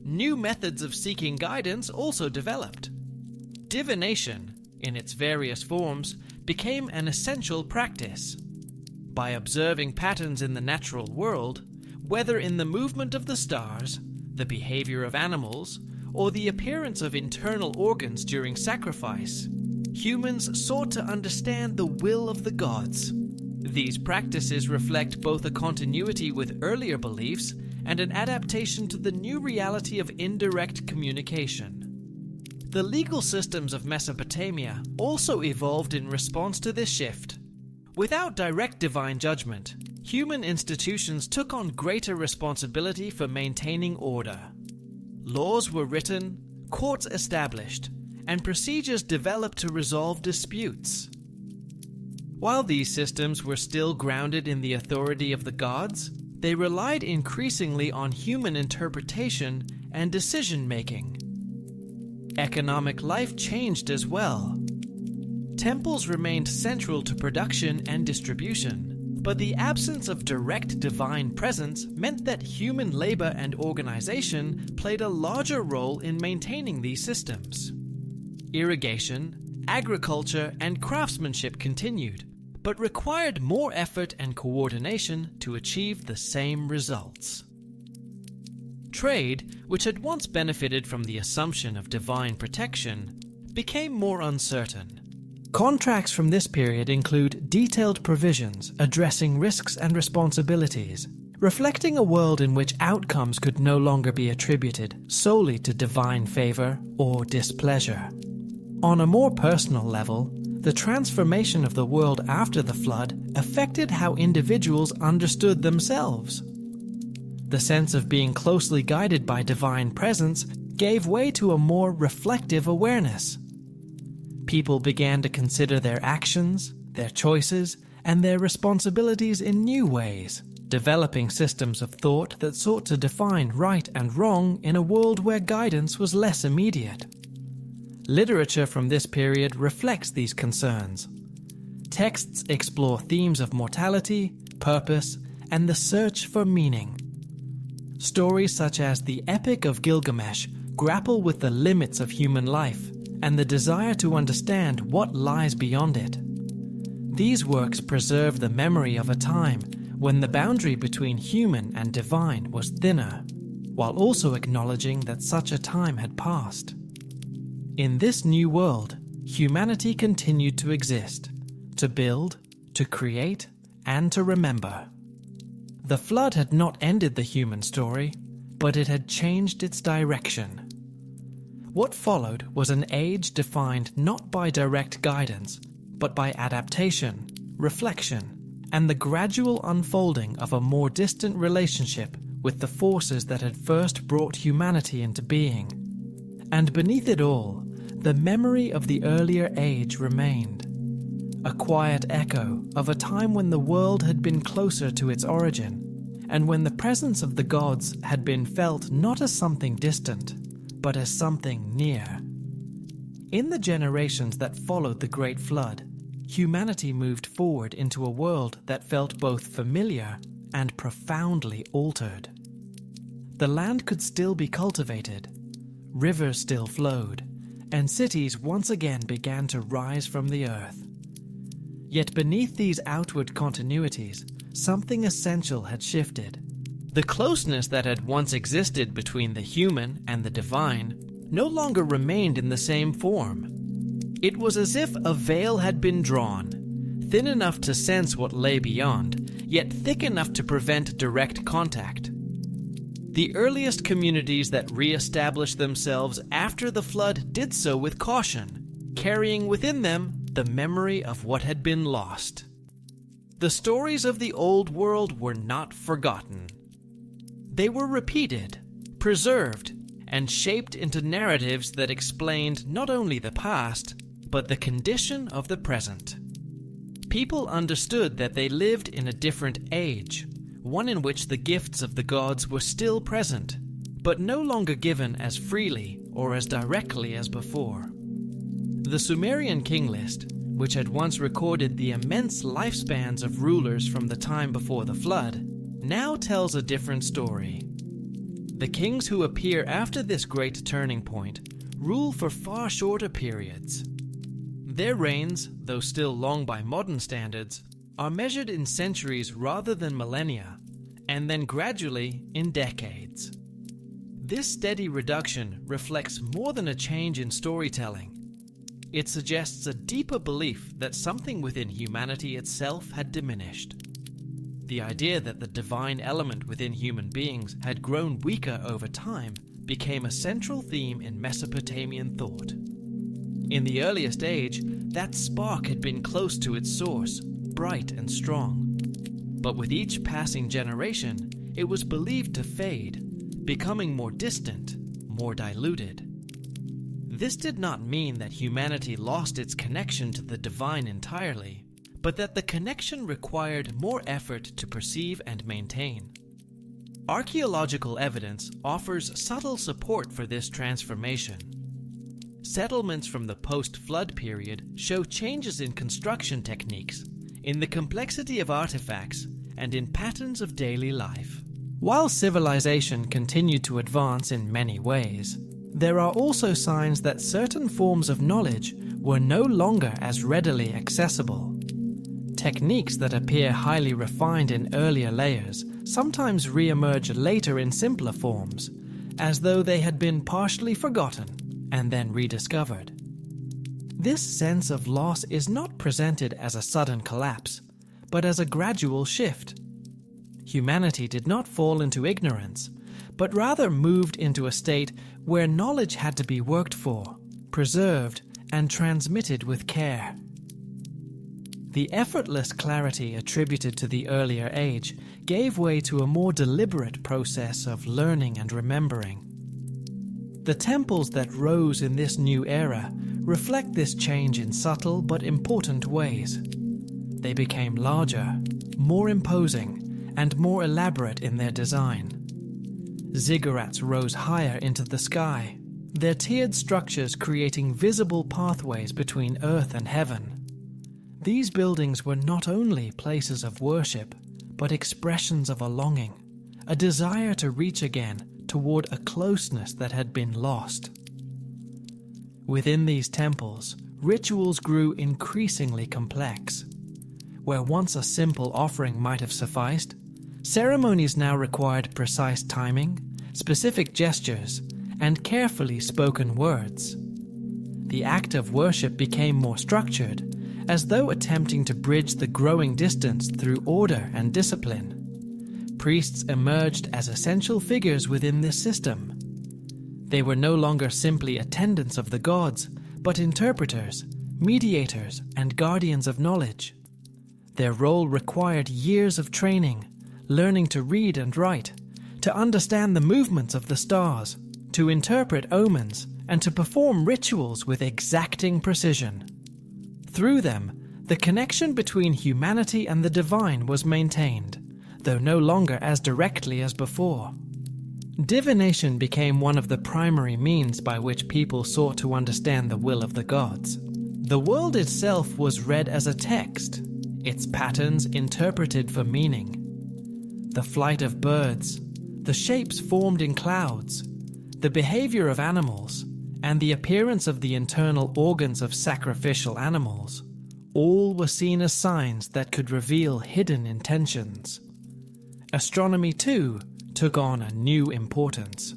New methods of seeking guidance also developed. Divination, in its various forms, became an essential practice. By observing patterns in the natural world, whether in the movement of the stars, the behavior of animals, or the appearance of internal organs during sacrifice, humans sought to understand the will of the gods. These practices reflect both a continuity with earlier beliefs and an adaptation to the new reality of indirect communication. The legal systems of Mesopotamia also evolved in response to this shift. Without direct divine judgment, human institutions took on greater responsibility for maintaining order. Laws were written, courts established, and procedures developed to resolve disputes. While these systems were still grounded in the authority of the gods, they relied increasingly on human interpretation and decision-making. Economic life changed as well. Temples remained central to production and distribution, but the absence of direct divine presence meant that human labor and organization played a larger role in maintaining these systems. Irrigation, agriculture, and craftsmanship continued, but required more effort and coordination to achieve the same results. Trade, which had once benefited from the assumption of divine protection, became more uncertain. Contracts from this period include detailed provisions addressing risks and responsibilities, reflecting a world in which outcomes could no longer be attributed solely to divine favor or displeasure. On a more personal level, the transformation of the world after the flood affected how individuals understood themselves. The sense of being closely guided by divine presence gave way to a more reflective awareness. People began to consider their actions, their choices, and their responsibilities in new ways, developing systems of thought that sought to define right and wrong in a world where guidance was less immediate. Literature from this period reflects these concerns. Texts explore themes of mortality, purpose, and the search for meaning. Stories such as the Epic of Gilgamesh grapple with the limits of human life and the desire to understand what lies beyond it. These works preserve the memory of a time when the boundary between human and divine was thinner, while also acknowledging that such a time had passed. In this new world, humanity continued to exist, to build, to create, and to remember. The flood had not ended the human story, but it had changed its direction. What followed was an age defined not by direct guidance, but by adaptation, reflection, and the gradual unfolding of a more distant relationship with the forces that had first brought humanity into being. And beneath it all, the memory of the earlier age remained. A quiet echo of a time when the world had been closer to its origin, and when the presence of the gods had been felt not as something distant, but as something near. In the generations that followed the Great Flood, humanity moved forward into a world that felt both familiar and profoundly altered. The land could still be cultivated, rivers still flowed, and cities once again began to rise from the earth. Yet beneath these outward continuities, something essential had shifted. The closeness that had once existed between the human and the divine no longer remained in the same form. It was as if a veil had been drawn, thin enough to sense what lay beyond, yet thick enough to prevent direct contact. The earliest communities that re-established themselves after the flood did so with caution, carrying within them the memory of what had been lost. The stories of the old world were not forgotten. They were repeated, preserved, and shaped into narratives that explained not only the past, but the condition of the present. People understood that they lived in a different age, one in which the gifts of the gods were still present, but no longer given as freely or as directly as before. The Sumerian King List, which had once recorded the immense lifespans of rulers from the time before the flood, now tells a different story. The kings who appear after this great turning point rule for far shorter periods. Their reigns, though still long by modern standards, are measured in centuries rather than millennia, and then gradually in decades. This steady reduction reflects more than a change in storytelling. It suggests a deeper belief that something within humanity itself had diminished. The idea that the divine element within human beings had grown weaker over time became a central theme in Mesopotamian thought. In the earliest age, that spark had been close to its source, bright and strong. But with each passing generation, it was believed to fade, becoming more distant, more diluted. This did not mean that humanity lost its connection to the divine entirely, but that the connection required more effort to perceive and maintain. Archaeological evidence offers subtle support for this transformation. Settlements from the post-flood period show changes in construction techniques, in the complexity of artifacts, and in patterns of daily life. While civilization continued to advance in many ways, there are also signs that certain forms of knowledge were no longer as readily accessible. Techniques that appear highly refined in earlier layers sometimes re-emerge later in simpler forms, as though they had been partially forgotten and then rediscovered. This sense of loss is not presented as a sudden collapse, but as a gradual shift. Humanity did not fall into ignorance, but rather moved into a state where knowledge had to be worked for, preserved, and transmitted with care. The effortless clarity attributed to the earlier age gave way to a more deliberate process of learning and remembering. The temples that rose in this new era reflect this change in subtle but important ways. They became larger, more imposing, and more elaborate in their design. Ziggurats rose higher into the sky, their tiered structures creating visible pathways between earth and heaven. These buildings were not only places of worship, but expressions of a longing, a desire to reach again toward a closeness that had been lost. Within these temples, rituals grew increasingly complex. Where once a simple offering might have sufficed, ceremonies now required precise timing, specific gestures, and carefully spoken words. The act of worship became more structured, as though attempting to bridge the growing distance through order and discipline. Priests emerged as essential figures within this system. They were no longer simply attendants of the gods, but interpreters, mediators, and guardians of knowledge. Their role required years of training, learning to read and write, to understand the movements of the stars, to interpret omens, and to perform rituals with exacting precision. Through them, the connection between humanity and the divine was maintained, though no longer as directly as before. Divination became one of the primary means by which people sought to understand the will of the gods. The world itself was read as a text, its patterns interpreted for meaning. The flight of birds, the shapes formed in clouds, the behavior of animals, and the appearance of the internal organs of sacrificial animals, all were seen as signs that could reveal hidden intentions. Astronomy, too, took on a new importance.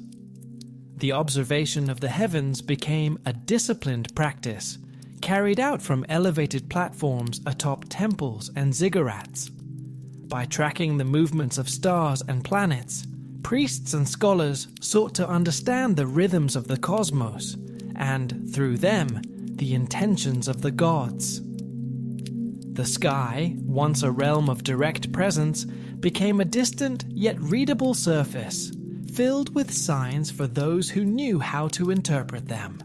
The observation of the heavens became a disciplined practice, carried out from elevated platforms atop temples and ziggurats. By tracking the movements of stars and planets, priests and scholars sought to understand the rhythms of the cosmos, and, through them, the intentions of the gods. The sky, once a realm of direct presence, became a distant yet readable surface, filled with signs for those who knew how to interpret them.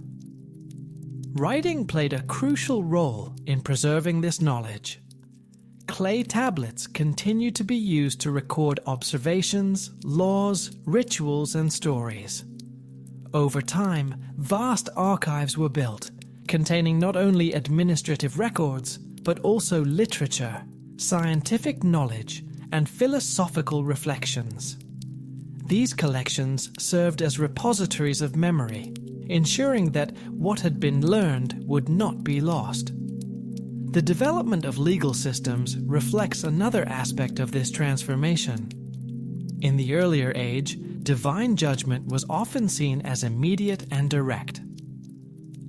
Writing played a crucial role in preserving this knowledge. Clay tablets continued to be used to record observations, laws, rituals, and stories. Over time, vast archives were built, containing not only administrative records, but also literature, scientific knowledge, and philosophical reflections. These collections served as repositories of memory, ensuring that what had been learned would not be lost. The development of legal systems reflects another aspect of this transformation. In the earlier age, divine judgment was often seen as immediate and direct.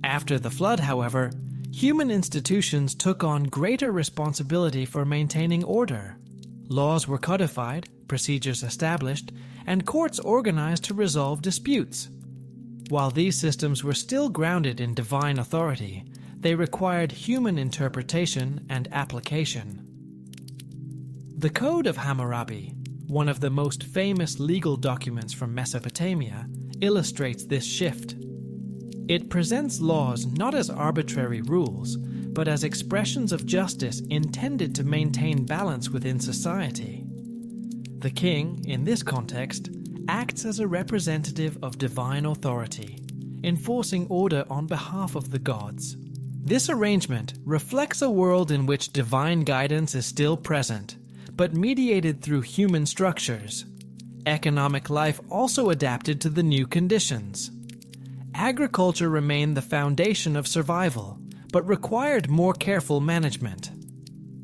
After the flood, however, human institutions took on greater responsibility for maintaining order. Laws were codified, procedures established, and courts organized to resolve disputes. While these systems were still grounded in divine authority, they required human interpretation and application. The Code of Hammurabi, one of the most famous legal documents from Mesopotamia, illustrates this shift. It presents laws not as arbitrary rules, but as expressions of justice intended to maintain balance within society. The king, in this context, acts as a representative of divine authority, enforcing order on behalf of the gods. This arrangement reflects a world in which divine guidance is still present, but mediated through human structures. Economic life also adapted to the new conditions. Agriculture remained the foundation of survival, but required more careful management.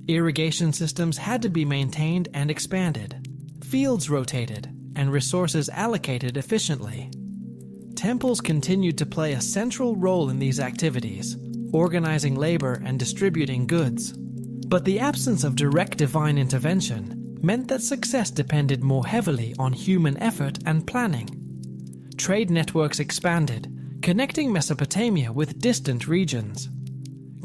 Irrigation systems had to be maintained and expanded, fields rotated, and resources allocated efficiently. Temples continued to play a central role in these activities, organizing labor and distributing goods. But the absence of direct divine intervention meant that success depended more heavily on human effort and planning. Trade networks expanded, connecting Mesopotamia with distant regions.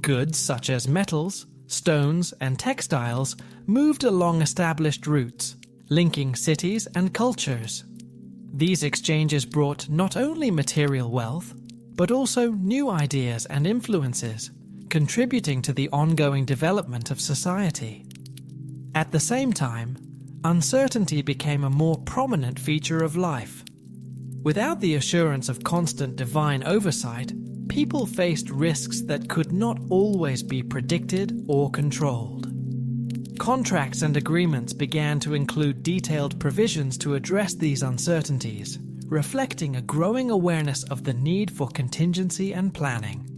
Goods such as metals, stones, and textiles moved along established routes, linking cities and cultures. These exchanges brought not only material wealth, but also new ideas and influences, contributing to the ongoing development of society. At the same time, uncertainty became a more prominent feature of life. Without the assurance of constant divine oversight, people faced risks that could not always be predicted or controlled. Contracts and agreements began to include detailed provisions to address these uncertainties, reflecting a growing awareness of the need for contingency and planning.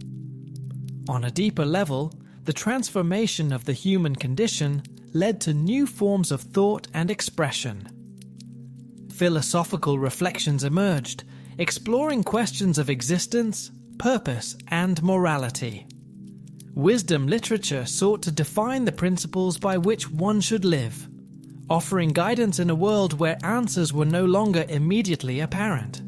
On a deeper level, the transformation of the human condition led to new forms of thought and expression. Philosophical reflections emerged, exploring questions of existence, purpose, and morality. Wisdom literature sought to define the principles by which one should live, offering guidance in a world where answers were no longer immediately apparent.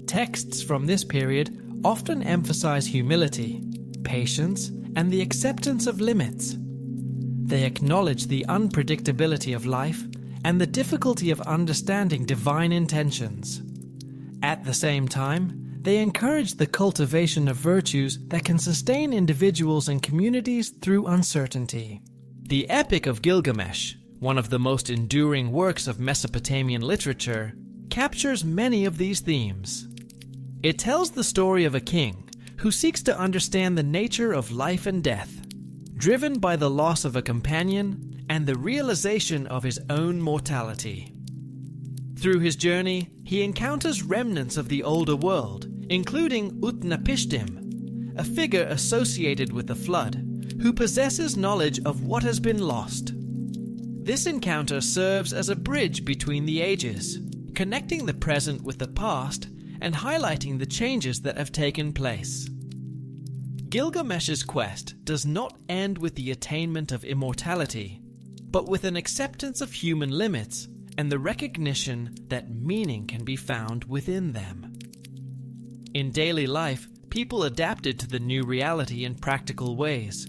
Texts from this period often emphasize humility, patience, and the acceptance of limits. They acknowledge the unpredictability of life and the difficulty of understanding divine intentions. At the same time, they encourage the cultivation of virtues that can sustain individuals and communities through uncertainty. The Epic of Gilgamesh, one of the most enduring works of Mesopotamian literature, captures many of these themes. It tells the story of a king who seeks to understand the nature of life and death, driven by the loss of a companion and the realization of his own mortality. Through his journey, he encounters remnants of the older world, including Utnapishtim, a figure associated with the flood, who possesses knowledge of what has been lost. This encounter serves as a bridge between the ages, connecting the present with the past and highlighting the changes that have taken place. Gilgamesh's quest does not end with the attainment of immortality, but with an acceptance of human limits and the recognition that meaning can be found within them. In daily life, people adapted to the new reality in practical ways.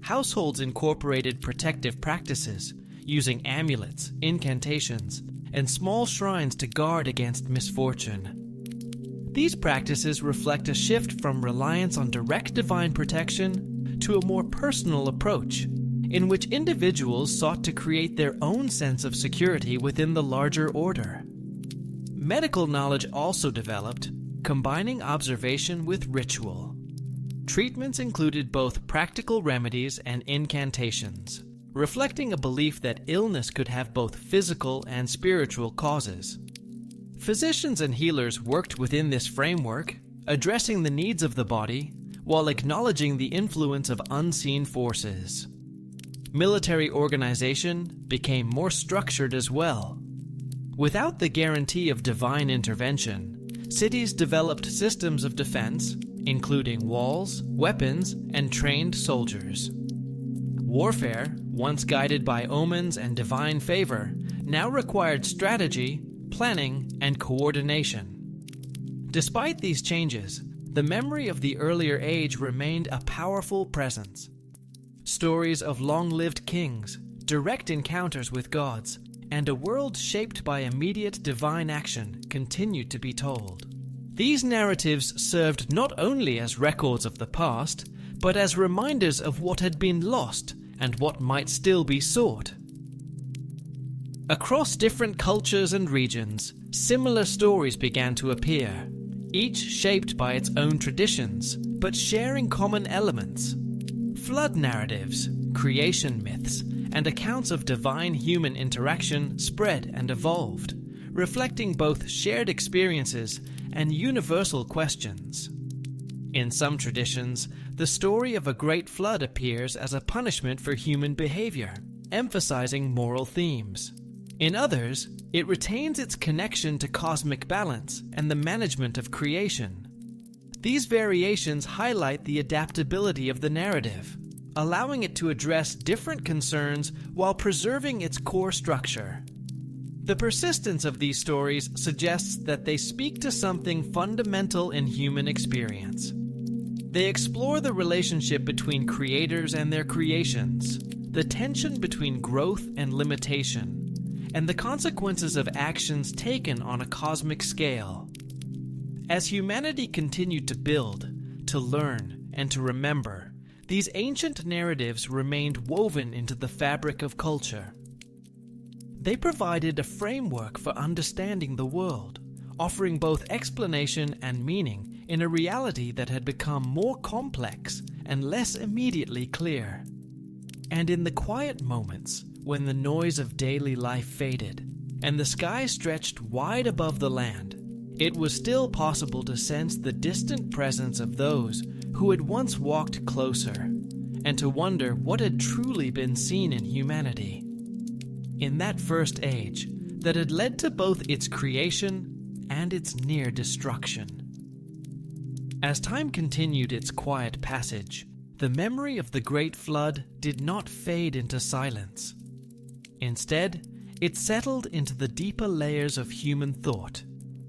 Households incorporated protective practices, using amulets, incantations, and small shrines to guard against misfortune. These practices reflect a shift from reliance on direct divine protection to a more personal approach, in which individuals sought to create their own sense of security within the larger order. Medical knowledge also developed, combining observation with ritual. Treatments included both practical remedies and incantations, reflecting a belief that illness could have both physical and spiritual causes. Physicians and healers worked within this framework, addressing the needs of the body while acknowledging the influence of unseen forces. Military organization became more structured as well. Without the guarantee of divine intervention, cities developed systems of defense, including walls, weapons, and trained soldiers. Warfare, once guided by omens and divine favor, now required strategy, planning, and coordination. Despite these changes, the memory of the earlier age remained a powerful presence. Stories of long-lived kings, direct encounters with gods, and a world shaped by immediate divine action continued to be told. These narratives served not only as records of the past, but as reminders of what had been lost and what might still be sought. Across different cultures and regions, similar stories began to appear, each shaped by its own traditions, but sharing common elements. Flood narratives, creation myths, and accounts of divine human interaction spread and evolved, reflecting both shared experiences and universal questions. In some traditions, the story of a great flood appears as a punishment for human behavior, emphasizing moral themes. In others, it retains its connection to cosmic balance and the management of creation. These variations highlight the adaptability of the narrative, allowing it to address different concerns while preserving its core structure. The persistence of these stories suggests that they speak to something fundamental in human experience. They explore the relationship between creators and their creations, the tension between growth and limitation, and the consequences of actions taken on a cosmic scale. As humanity continued to build, to learn, and to remember, these ancient narratives remained woven into the fabric of culture. They provided a framework for understanding the world, offering both explanation and meaning in a reality that had become more complex and less immediately clear. And in the quiet moments, when the noise of daily life faded, and the sky stretched wide above the land, it was still possible to sense the distant presence of those who had once walked closer, and to wonder what had truly been seen in humanity. In that first age, that had led to both its creation and its near destruction. As time continued its quiet passage, the memory of the Great Flood did not fade into silence. Instead, it settled into the deeper layers of human thought,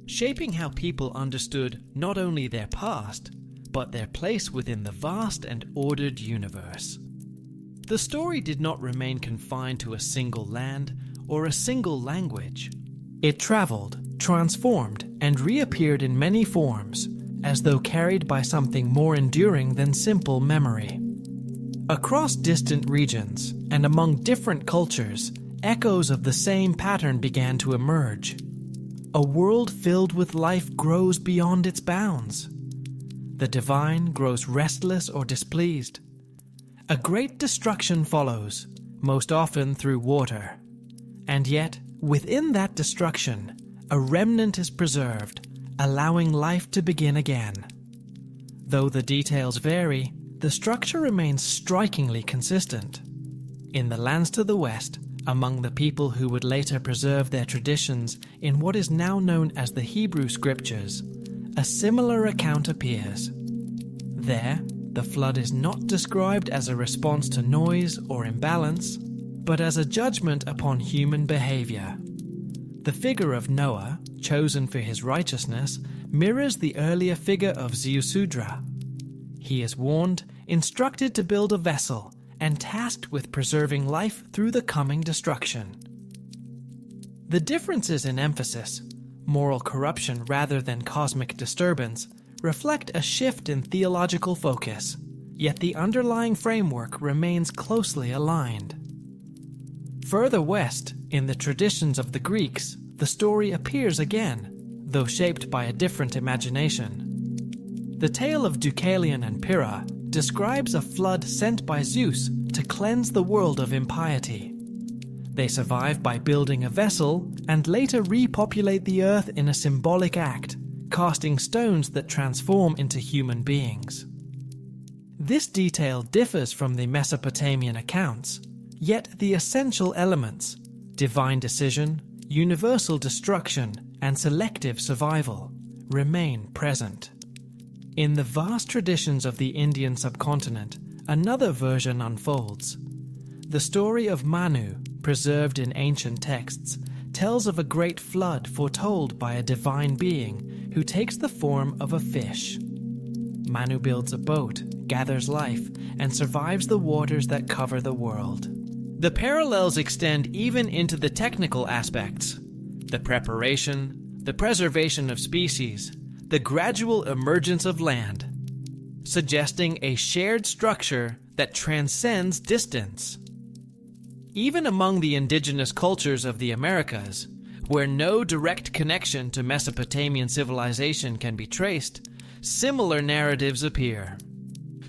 shaping how people understood not only their past, but their place within the vast and ordered universe. The story did not remain confined to a single land or a single language. It traveled, transformed, and reappeared in many forms, as though carried by something more enduring than simple memory. Across distant regions, and among different cultures, echoes of the same pattern began to emerge. A world filled with life grows beyond its bounds. The divine grows restless or displeased. A great destruction follows, most often through water. And yet, within that destruction, a remnant is preserved, allowing life to begin again. Though the details vary, the structure remains strikingly consistent. In the lands to the west, among the people who would later preserve their traditions in what is now known as the Hebrew Scriptures, a similar account appears. There, the flood is not described as a response to noise or imbalance, but as a judgment upon human behavior. The figure of Noah, chosen for his righteousness, mirrors the earlier figure of Ziusudra. He is warned, instructed to build a vessel, and tasked with preserving life through the coming destruction. The differences in emphasis, moral corruption rather than cosmic disturbance, reflect a shift in theological focus, yet the underlying framework remains closely aligned. Further west, in the traditions of the Greeks, the story appears again, though shaped by a different imagination. The tale of Deucalion and Pyrrha describes a flood sent by Zeus to cleanse the world of impiety. They survive by building a vessel and later repopulate the earth in a symbolic act, casting stones that transform into human beings. This detail differs from the Mesopotamian accounts, yet the essential elements, divine decision, universal destruction, and selective survival, remain present. In the vast traditions of the Indian subcontinent, another version unfolds. The story of Manu, preserved in ancient texts, tells of a great flood foretold by a divine being who takes the form of a fish. Manu builds a boat, gathers life, and survives the waters that cover the world. The parallels extend even into the technical aspects: the preparation, the preservation of species, the gradual emergence of land, suggesting a shared structure that transcends distance. Even among the indigenous cultures of the Americas, where no direct connection to Mesopotamian civilization can be traced, similar narratives appear.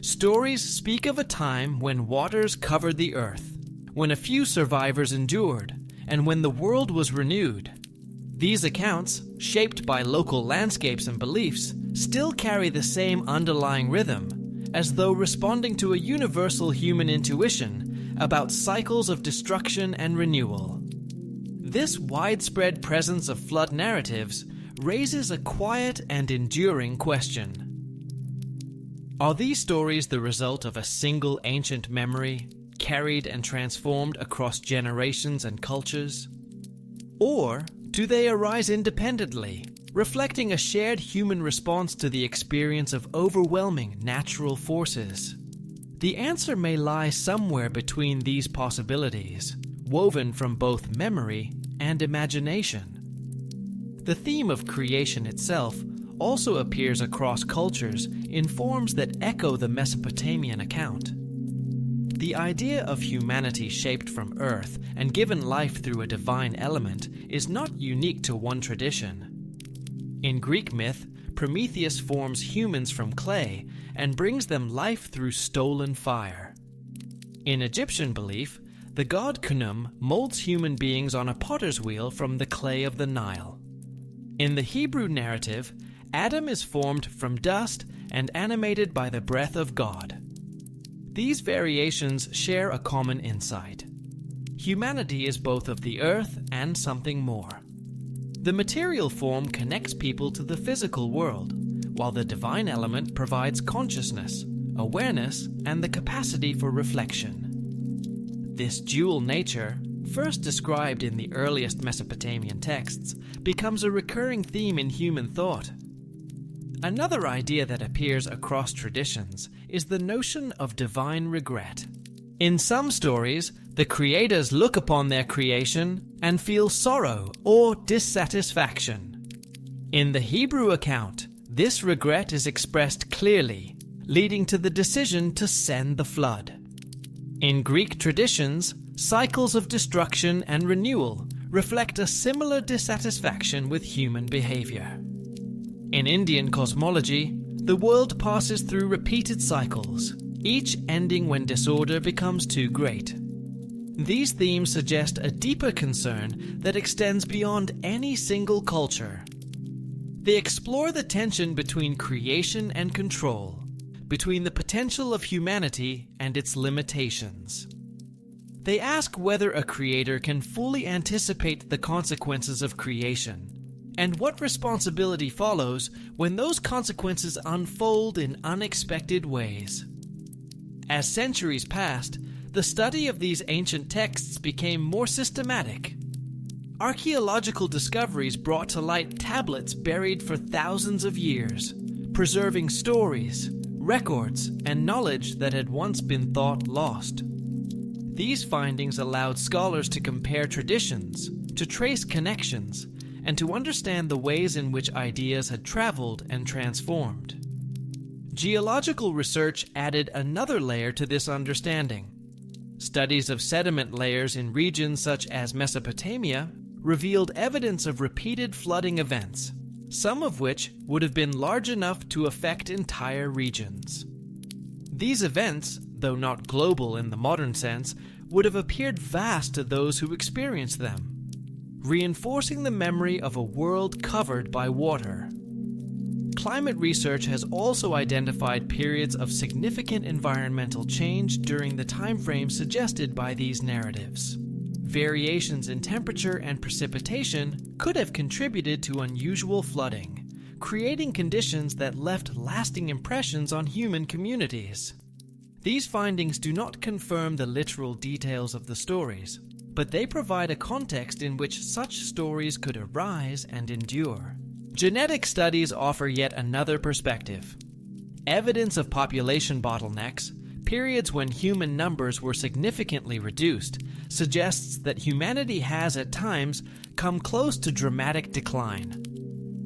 Stories speak of a time when waters covered the earth, when a few survivors endured, and when the world was renewed. These accounts, shaped by local landscapes and beliefs, still carry the same underlying rhythm, as though responding to a universal human intuition about cycles of destruction and renewal. This widespread presence of flood narratives raises a quiet and enduring question. Are these stories the result of a single ancient memory, carried and transformed across generations and cultures? Or do they arise independently, reflecting a shared human response to the experience of overwhelming natural forces? The answer may lie somewhere between these possibilities, woven from both memory and imagination. The theme of creation itself also appears across cultures in forms that echo the Mesopotamian account. The idea of humanity shaped from earth and given life through a divine element is not unique to one tradition. In Greek myth, Prometheus forms humans from clay and brings them life through stolen fire. In Egyptian belief, the god Khnum molds human beings on a potter's wheel from the clay of the Nile. In the Hebrew narrative, Adam is formed from dust and animated by the breath of God. These variations share a common insight. Humanity is both of the earth and something more. The material form connects people to the physical world, while the divine element provides consciousness, awareness, and the capacity for reflection. This dual nature, first described in the earliest Mesopotamian texts, becomes a recurring theme in human thought. Another idea that appears across traditions is the notion of divine regret. In some stories, the creators look upon their creation and feel sorrow or dissatisfaction. In the Hebrew account, this regret is expressed clearly, leading to the decision to send the flood. In Greek traditions, cycles of destruction and renewal reflect a similar dissatisfaction with human behavior. In Indian cosmology, the world passes through repeated cycles, each ending when disorder becomes too great. These themes suggest a deeper concern that extends beyond any single culture. They explore the tension between creation and control, between the potential of humanity and its limitations. They ask whether a creator can fully anticipate the consequences of creation, and what responsibility follows when those consequences unfold in unexpected ways. As centuries passed, the study of these ancient texts became more systematic. Archaeological discoveries brought to light tablets buried for thousands of years, preserving stories, records, and knowledge that had once been thought lost. These findings allowed scholars to compare traditions, to trace connections, and to understand the ways in which ideas had traveled and transformed. Geological research added another layer to this understanding. Studies of sediment layers in regions such as Mesopotamia revealed evidence of repeated flooding events, some of which would have been large enough to affect entire regions. These events, though not global in the modern sense, would have appeared vast to those who experienced them, reinforcing the memory of a world covered by water. Climate research has also identified periods of significant environmental change during the timeframe suggested by these narratives. Variations in temperature and precipitation could have contributed to unusual flooding, creating conditions that left lasting impressions on human communities. These findings do not confirm the literal details of the stories, but they provide a context in which such stories could arise and endure. Genetic studies offer yet another perspective. Evidence of population bottlenecks, periods when human numbers were significantly reduced, suggests that humanity has at times come close to dramatic decline.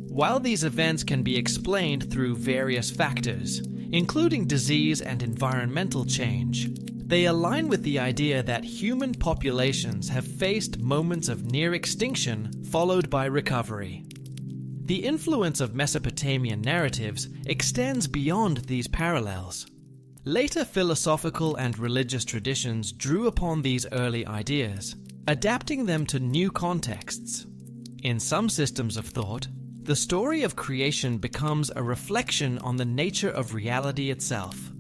While these events can be explained through various factors, including disease and environmental change, they align with the idea that human populations have faced moments of near extinction followed by recovery. The influence of Mesopotamian narratives extends beyond these parallels. Later philosophical and religious traditions drew upon these early ideas, adapting them to new contexts. In some systems of thought, the story of creation becomes a reflection on the nature of reality itself,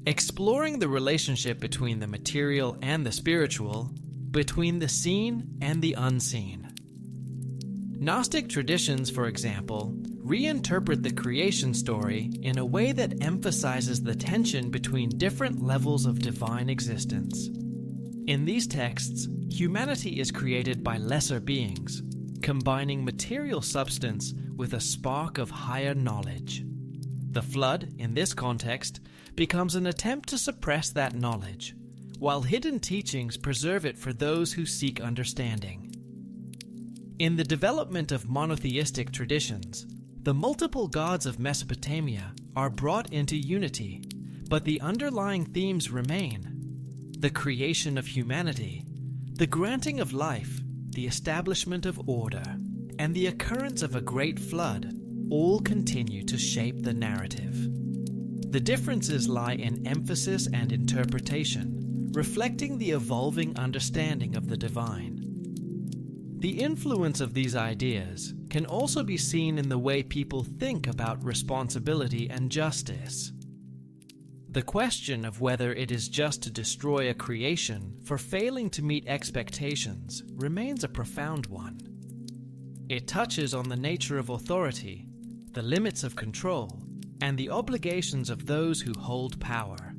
exploring the relationship between the material and the spiritual, between the seen and the unseen. Gnostic traditions, for example, reinterpret the creation story in a way that emphasizes the tension between different levels of divine existence. In these texts, humanity is created by lesser beings, combining material substance with a spark of higher knowledge. The flood, in this context, becomes an attempt to suppress that knowledge, while hidden teachings preserve it for those who seek understanding. In the development of monotheistic traditions, the multiple gods of Mesopotamia are brought into unity, but the underlying themes remain: the creation of humanity, the granting of life, the establishment of order, and the occurrence of a great flood, all continue to shape the narrative. The differences lie in emphasis and interpretation, reflecting the evolving understanding of the divine. The influence of these ideas can also be seen in the way people think about responsibility and justice. The question of whether it is just to destroy a creation for failing to meet expectations remains a profound one. It touches on the nature of authority, the limits of control, and the obligations of those who hold power.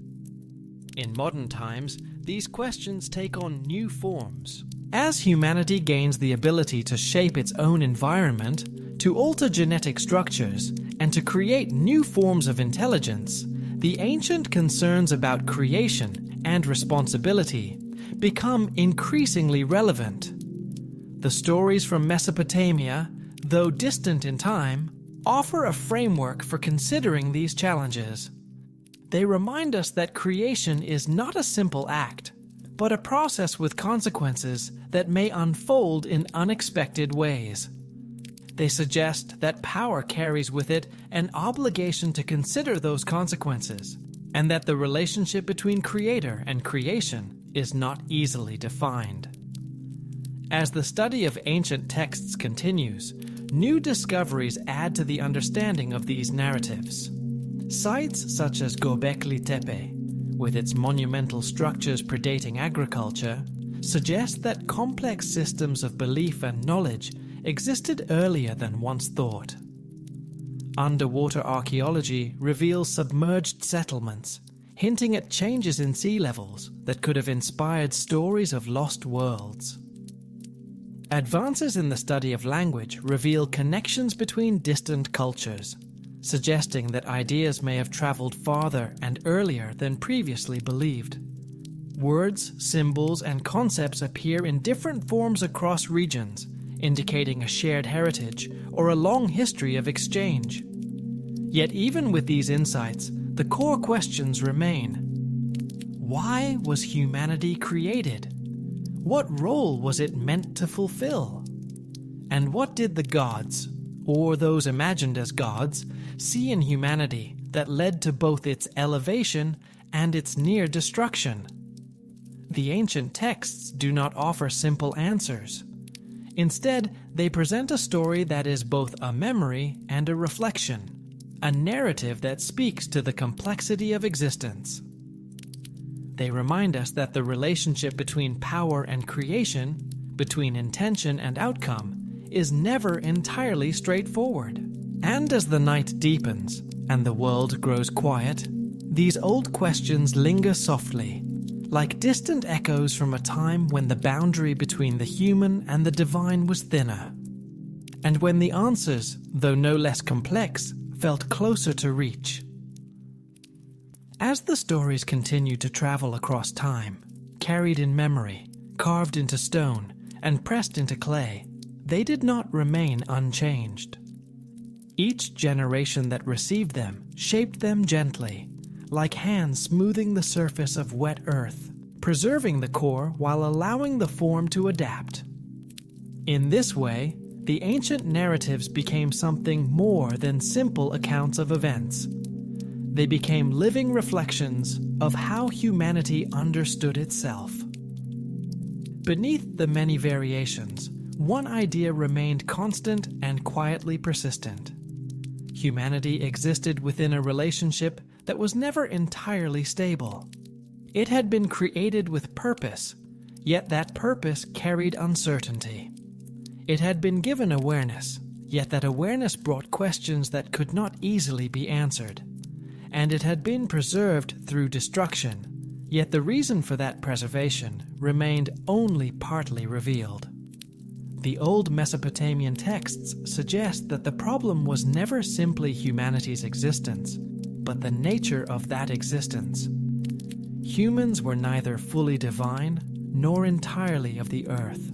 In modern times, these questions take on new forms. As humanity gains the ability to shape its own environment, to alter genetic structures, and to create new forms of intelligence, the ancient concerns about creation and responsibility become increasingly relevant. The stories from Mesopotamia, though distant in time, offer a framework for considering these challenges. They remind us that creation is not a simple act, but a process with consequences that may unfold in unexpected ways. They suggest that power carries with it an obligation to consider those consequences, and that the relationship between creator and creation is not easily defined. As the study of ancient texts continues, new discoveries add to the understanding of these narratives. Sites such as Göbekli Tepe, with its monumental structures predating agriculture, suggest that complex systems of belief and knowledge existed earlier than once thought. Underwater archaeology reveals submerged settlements, hinting at changes in sea levels that could have inspired stories of lost worlds. Advances in the study of language reveal connections between distant cultures, suggesting that ideas may have traveled farther and earlier than previously believed. Words, symbols, and concepts appear in different forms across regions, indicating a shared heritage or a long history of exchange. Yet even with these insights, the core questions remain. Why was humanity created? What role was it meant to fulfill? And what did the gods, or those imagined as gods, see in humanity that led to both its elevation and its near destruction? The ancient texts do not offer simple answers. Instead, they present a story that is both a memory and a reflection, a narrative that speaks to the complexity of existence. They remind us that the relationship between power and creation, between intention and outcome, is never entirely straightforward. And as the night deepens and the world grows quiet, these old questions linger softly, like distant echoes from a time when the boundary between the human and the divine was thinner, and when the answers, though no less complex, felt closer to reach. As the stories continue to travel across time, carried in memory, carved into stone, and pressed into clay, they did not remain unchanged. Each generation that received them shaped them gently, like hands smoothing the surface of wet earth, preserving the core while allowing the form to adapt. In this way, the ancient narratives became something more than simple accounts of events. They became living reflections of how humanity understood itself. Beneath the many variations, one idea remained constant and quietly persistent. Humanity existed within a relationship that was never entirely stable. It had been created with purpose, yet that purpose carried uncertainty. It had been given awareness, yet that awareness brought questions that could not easily be answered. And it had been preserved through destruction, yet the reason for that preservation remained only partly revealed. The old Mesopotamian texts suggest that the problem was never simply humanity's existence, but the nature of that existence. Humans were neither fully divine nor entirely of the earth.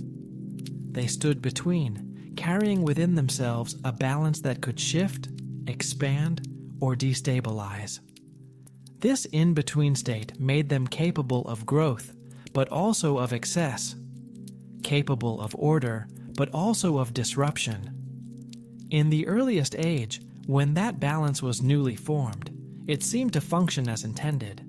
They stood between, carrying within themselves a balance that could shift, expand, or destabilize. This in-between state made them capable of growth, but also of excess, capable of order, but also of disruption. In the earliest age, when that balance was newly formed, it seemed to function as intended.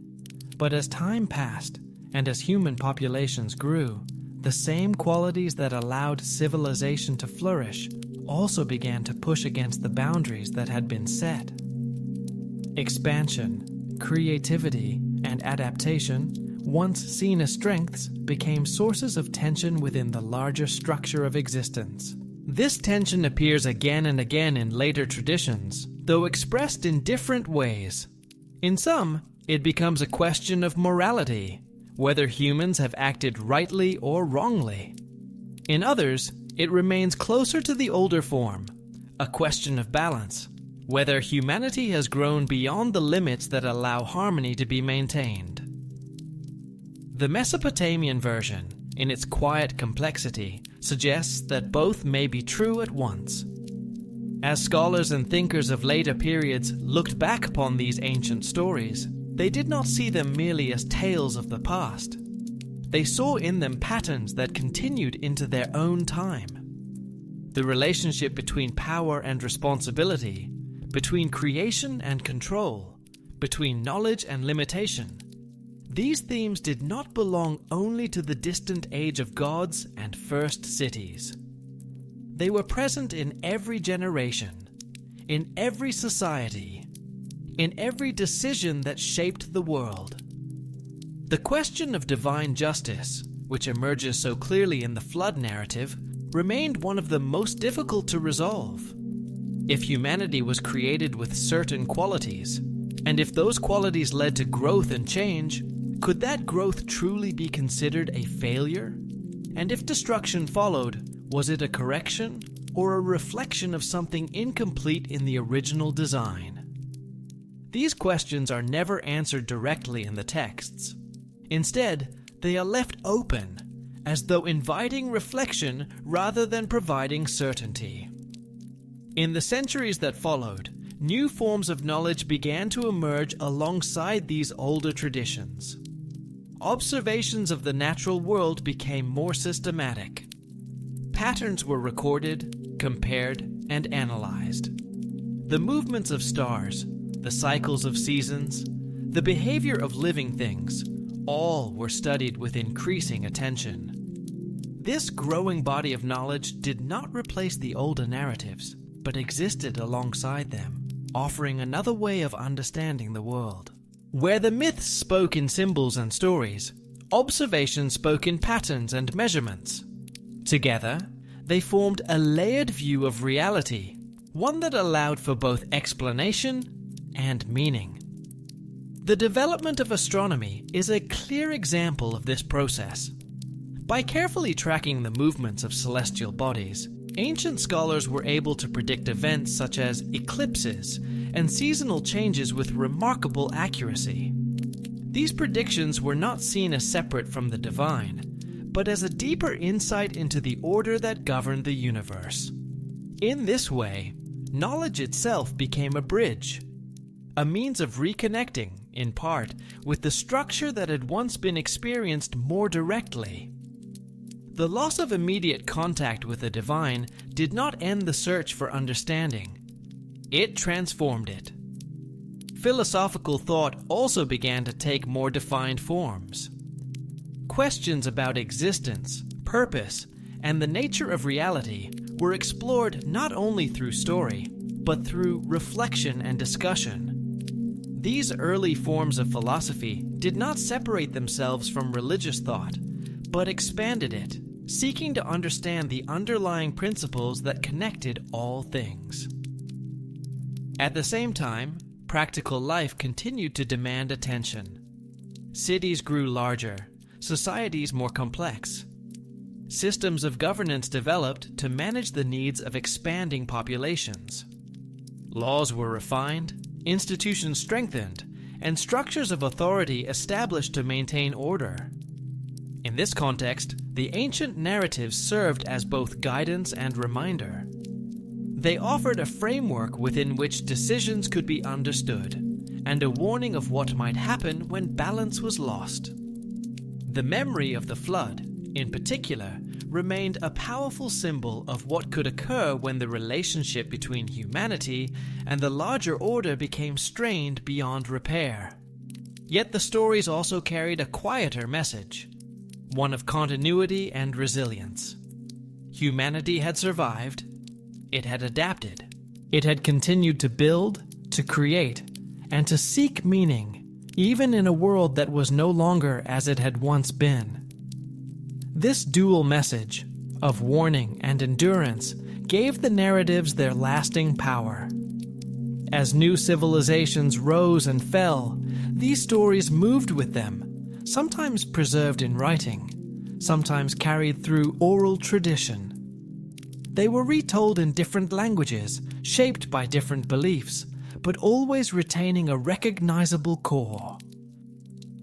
But as time passed, and as human populations grew, the same qualities that allowed civilization to flourish also began to push against the boundaries that had been set. Expansion, creativity, and adaptation, once seen as strengths, became sources of tension within the larger structure of existence. This tension appears again and again in later traditions, though expressed in different ways. In some, it becomes a question of morality, whether humans have acted rightly or wrongly. In others, it remains closer to the older form, a question of balance, whether humanity has grown beyond the limits that allow harmony to be maintained. The Mesopotamian version, in its quiet complexity, suggests that both may be true at once. As scholars and thinkers of later periods looked back upon these ancient stories, they did not see them merely as tales of the past. They saw in them patterns that continued into their own time. The relationship between power and responsibility, between creation and control, between knowledge and limitation. These themes did not belong only to the distant age of gods and first cities. They were present in every generation, in every society, in every decision that shaped the world. The question of divine justice, which emerges so clearly in the flood narrative, remained one of the most difficult to resolve. If humanity was created with certain qualities, and if those qualities led to growth and change, could that growth truly be considered a failure? And if destruction followed, was it a correction or a reflection of something incomplete in the original design? These questions are never answered directly in the texts. Instead, they are left open, as though inviting reflection rather than providing certainty. In the centuries that followed, new forms of knowledge began to emerge alongside these older traditions. Observations of the natural world became more systematic. Patterns were recorded, compared, and analyzed. The movements of stars, the cycles of seasons, the behavior of living things, all were studied with increasing attention. This growing body of knowledge did not replace the older narratives, but existed alongside them, offering another way of understanding the world. Where the myths spoke in symbols and stories, observation spoke in patterns and measurements. Together, they formed a layered view of reality, one that allowed for both explanation and meaning. The development of astronomy is a clear example of this process. By carefully tracking the movements of celestial bodies, ancient scholars were able to predict events such as eclipses and seasonal changes with remarkable accuracy. These predictions were not seen as separate from the divine, but as a deeper insight into the order that governed the universe. In this way, knowledge itself became a bridge, a means of reconnecting, in part, with the structure that had once been experienced more directly. The loss of immediate contact with the divine did not end the search for understanding. It transformed it. Philosophical thought also began to take more defined forms. Questions about existence, purpose, and the nature of reality were explored not only through story, but through reflection and discussion. These early forms of philosophy did not separate themselves from religious thought, but expanded it, seeking to understand the underlying principles that connected all things. At the same time, practical life continued to demand attention. Cities grew larger, societies more complex. Systems of governance developed to manage the needs of expanding populations. Laws were refined, institutions strengthened, and structures of authority established to maintain order. In this context, the ancient narratives served as both guidance and reminder. They offered a framework within which decisions could be understood, and a warning of what might happen when balance was lost. The memory of the flood, in particular, remained a powerful symbol of what could occur when the relationship between humanity and the larger order became strained beyond repair. Yet the stories also carried a quieter message, one of continuity and resilience. Humanity had survived, it had adapted, it had continued to build, to create, and to seek meaning, even in a world that was no longer as it had once been. This dual message, of warning and endurance, gave the narratives their lasting power. As new civilizations rose and fell, these stories moved with them, sometimes preserved in writing, sometimes carried through oral tradition. They were retold in different languages, shaped by different beliefs, but always retaining a recognizable core.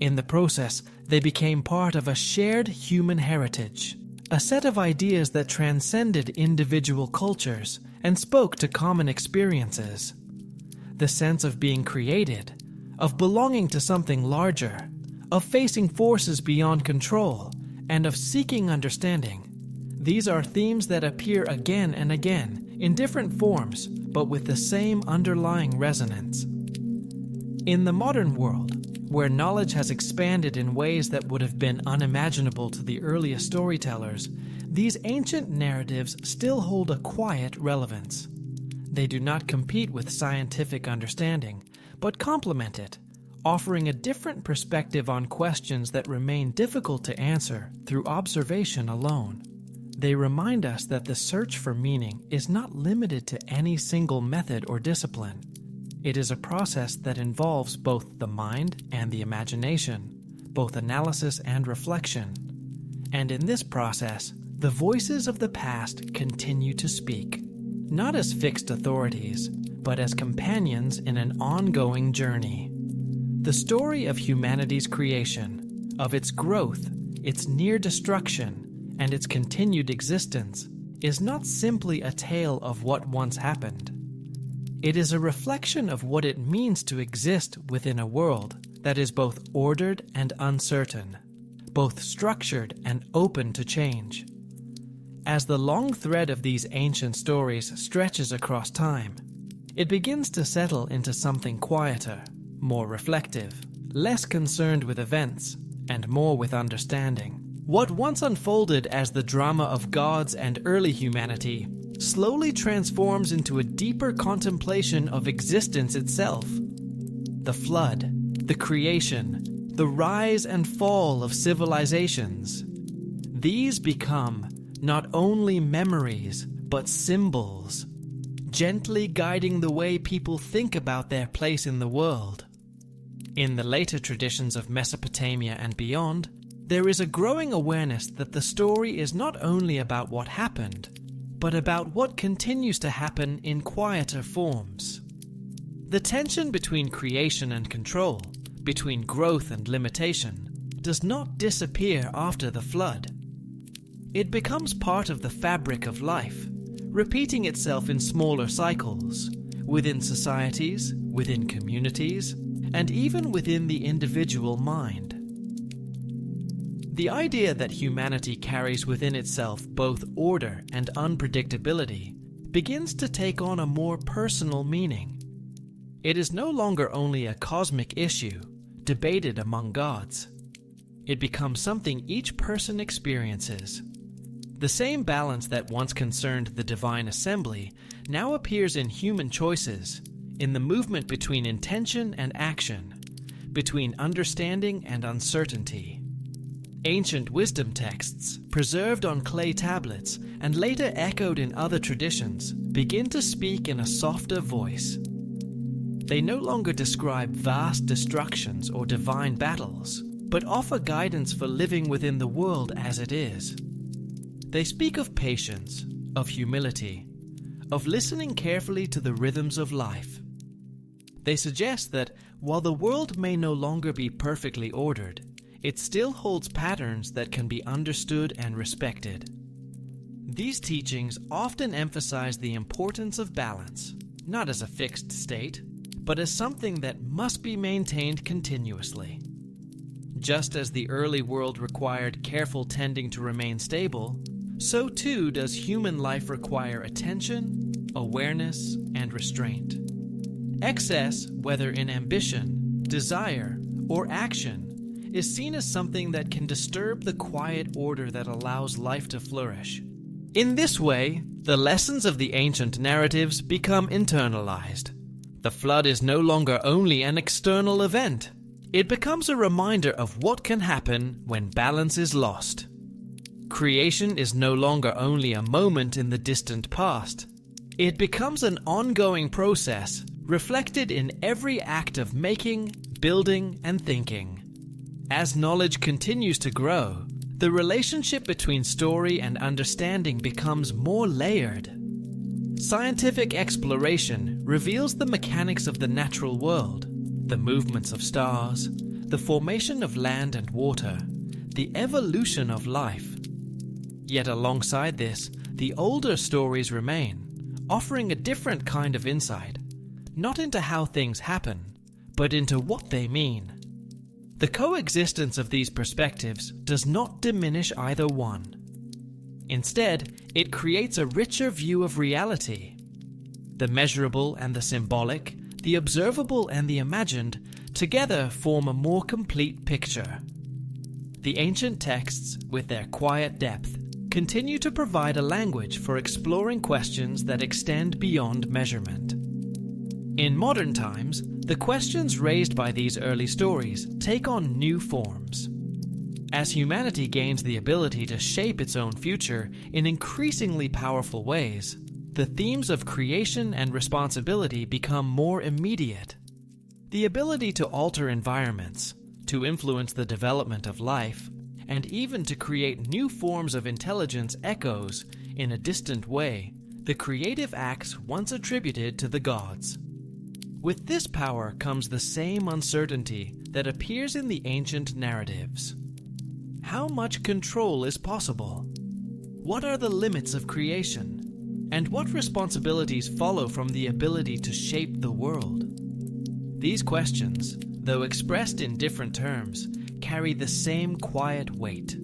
In the process, they became part of a shared human heritage, a set of ideas that transcended individual cultures and spoke to common experiences. The sense of being created, of belonging to something larger, of facing forces beyond control, and of seeking understanding. These are themes that appear again and again, in different forms, but with the same underlying resonance. In the modern world, where knowledge has expanded in ways that would have been unimaginable to the earliest storytellers, these ancient narratives still hold a quiet relevance. They do not compete with scientific understanding, but complement it, offering a different perspective on questions that remain difficult to answer through observation alone. They remind us that the search for meaning is not limited to any single method or discipline. It is a process that involves both the mind and the imagination, both analysis and reflection. And in this process, the voices of the past continue to speak, not as fixed authorities, but as companions in an ongoing journey. The story of humanity's creation, of its growth, its near destruction, and its continued existence, is not simply a tale of what once happened. It is a reflection of what it means to exist within a world that is both ordered and uncertain, both structured and open to change. As the long thread of these ancient stories stretches across time, it begins to settle into something quieter, more reflective, less concerned with events, and more with understanding. What once unfolded as the drama of gods and early humanity slowly transforms into a deeper contemplation of existence itself. The flood, the creation, the rise and fall of civilizations. These become not only memories, but symbols, gently guiding the way people think about their place in the world. In the later traditions of Mesopotamia and beyond, there is a growing awareness that the story is not only about what happened, but about what continues to happen in quieter forms. The tension between creation and control, between growth and limitation, does not disappear after the flood. It becomes part of the fabric of life, repeating itself in smaller cycles, within societies, within communities, and even within the individual mind. The idea that humanity carries within itself both order and unpredictability begins to take on a more personal meaning. It is no longer only a cosmic issue, debated among gods. It becomes something each person experiences. The same balance that once concerned the divine assembly now appears in human choices, in the movement between intention and action, between understanding and uncertainty. Ancient wisdom texts, preserved on clay tablets and later echoed in other traditions, begin to speak in a softer voice. They no longer describe vast destructions or divine battles, but offer guidance for living within the world as it is. They speak of patience, of humility, of listening carefully to the rhythms of life. They suggest that while the world may no longer be perfectly ordered, it still holds patterns that can be understood and respected. These teachings often emphasize the importance of balance, not as a fixed state, but as something that must be maintained continuously. Just as the early world required careful tending to remain stable, so too does human life require attention, awareness, and restraint. Excess, whether in ambition, desire, or action, is seen as something that can disturb the quiet order that allows life to flourish. In this way, the lessons of the ancient narratives become internalized. The flood is no longer only an external event. It becomes a reminder of what can happen when balance is lost. Creation is no longer only a moment in the distant past. It becomes an ongoing process, reflected in every act of making, building, and thinking. As knowledge continues to grow, the relationship between story and understanding becomes more layered. Scientific exploration reveals the mechanics of the natural world, the movements of stars, the formation of land and water, the evolution of life. Yet alongside this, the older stories remain, offering a different kind of insight, not into how things happen, but into what they mean. The coexistence of these perspectives does not diminish either one. Instead, it creates a richer view of reality. The measurable and the symbolic, the observable and the imagined, together form a more complete picture. The ancient texts, with their quiet depth, continue to provide a language for exploring questions that extend beyond measurement. In modern times, the questions raised by these early stories take on new forms. As humanity gains the ability to shape its own future in increasingly powerful ways, the themes of creation and responsibility become more immediate. The ability to alter environments, to influence the development of life, and even to create new forms of intelligence echoes, in a distant way, the creative acts once attributed to the gods. With this power comes the same uncertainty that appears in the ancient narratives. How much control is possible? What are the limits of creation? And what responsibilities follow from the ability to shape the world? These questions, though expressed in different terms, carry the same quiet weight.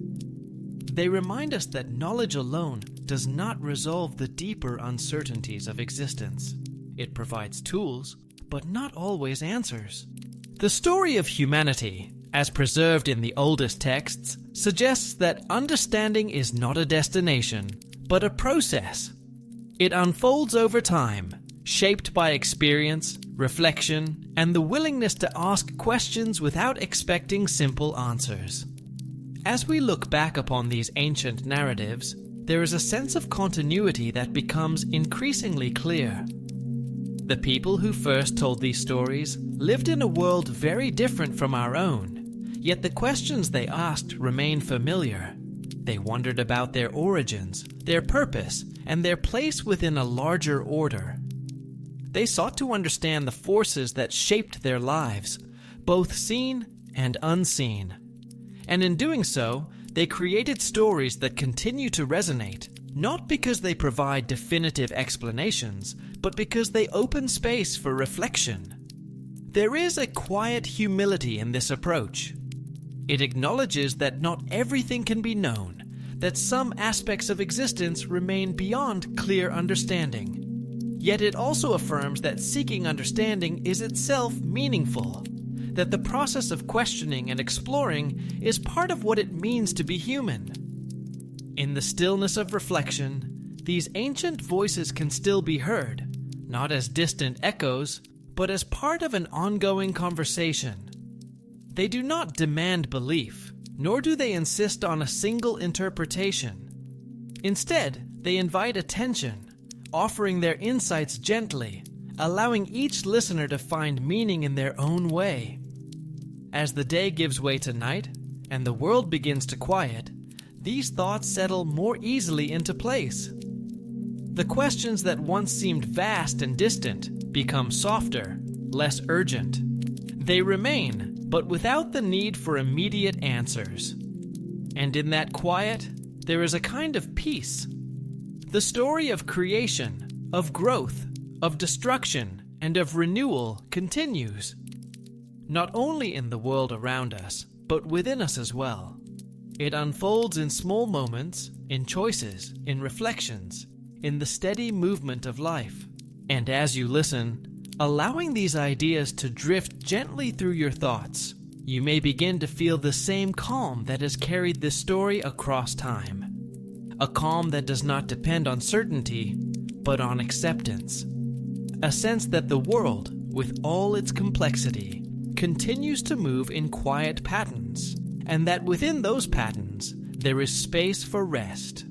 They remind us that knowledge alone does not resolve the deeper uncertainties of existence. It provides tools, but not always answers. The story of humanity, as preserved in the oldest texts, suggests that understanding is not a destination, but a process. It unfolds over time, shaped by experience, reflection, and the willingness to ask questions without expecting simple answers. As we look back upon these ancient narratives, there is a sense of continuity that becomes increasingly clear. The people who first told these stories lived in a world very different from our own, yet the questions they asked remain familiar. They wondered about their origins, their purpose, and their place within a larger order. They sought to understand the forces that shaped their lives, both seen and unseen. And in doing so, they created stories that continue to resonate, not because they provide definitive explanations, but because they open space for reflection. There is a quiet humility in this approach. It acknowledges that not everything can be known, that some aspects of existence remain beyond clear understanding. Yet it also affirms that seeking understanding is itself meaningful, that the process of questioning and exploring is part of what it means to be human. In the stillness of reflection, these ancient voices can still be heard, not as distant echoes, but as part of an ongoing conversation. They do not demand belief, nor do they insist on a single interpretation. Instead, they invite attention, offering their insights gently, allowing each listener to find meaning in their own way. As the day gives way to night, and the world begins to quiet, these thoughts settle more easily into place. The questions that once seemed vast and distant become softer, less urgent. They remain, but without the need for immediate answers. And in that quiet, there is a kind of peace. The story of creation, of growth, of destruction, and of renewal continues. Not only in the world around us, but within us as well. It unfolds in small moments, in choices, in reflections, in the steady movement of life. And as you listen, allowing these ideas to drift gently through your thoughts, you may begin to feel the same calm that has carried this story across time. A calm that does not depend on certainty, but on acceptance. A sense that the world, with all its complexity, continues to move in quiet patterns, and that within those patterns, there is space for rest.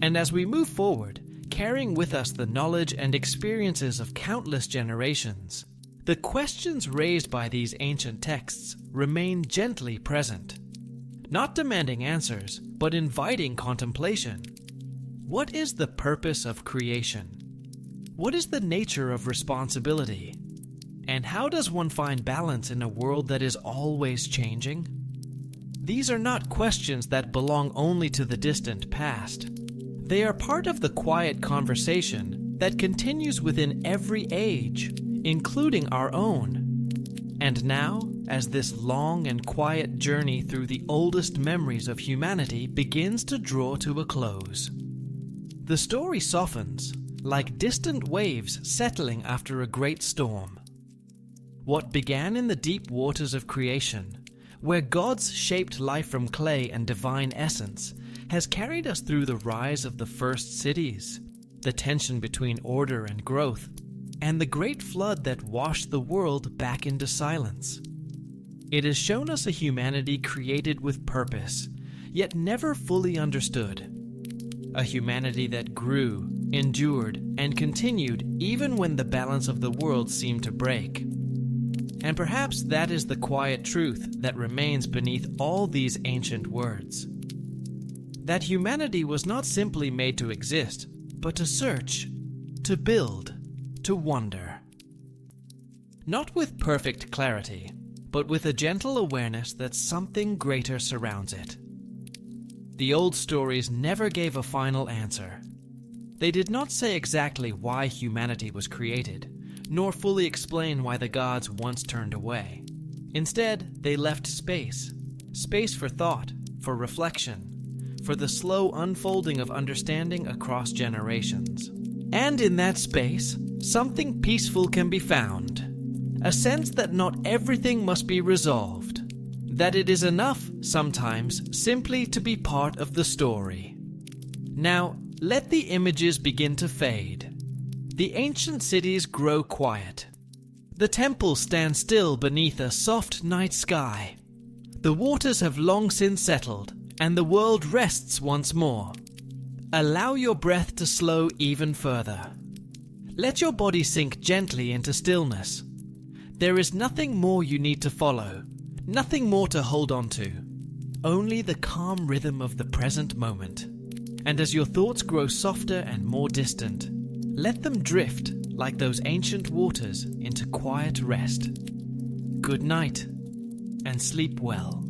And as we move forward, carrying with us the knowledge and experiences of countless generations, the questions raised by these ancient texts remain gently present, not demanding answers, but inviting contemplation. What is the purpose of creation? What is the nature of responsibility? And how does one find balance in a world that is always changing? These are not questions that belong only to the distant past. They are part of the quiet conversation that continues within every age, including our own. And now, as this long and quiet journey through the oldest memories of humanity begins to draw to a close, the story softens, like distant waves settling after a great storm. What began in the deep waters of creation, where gods shaped life from clay and divine essence, has carried us through the rise of the first cities, the tension between order and growth, and the great flood that washed the world back into silence. It has shown us a humanity created with purpose, yet never fully understood. A humanity that grew, endured, and continued even when the balance of the world seemed to break. And perhaps that is the quiet truth that remains beneath all these ancient words. That humanity was not simply made to exist, but to search, to build, to wonder. Not with perfect clarity, but with a gentle awareness that something greater surrounds it. The old stories never gave a final answer. They did not say exactly why humanity was created, nor fully explain why the gods once turned away. Instead, they left space for thought, for reflection, for the slow unfolding of understanding across generations. And in that space, something peaceful can be found, a sense that not everything must be resolved, that it is enough, sometimes, simply to be part of the story. Now, let the images begin to fade. The ancient cities grow quiet. The temples stand still beneath a soft night sky. The waters have long since settled, and the world rests once more. Allow your breath to slow even further. Let your body sink gently into stillness. There is nothing more you need to follow, nothing more to hold on to, only the calm rhythm of the present moment. And as your thoughts grow softer and more distant, let them drift like those ancient waters into quiet rest. Good night, and sleep well.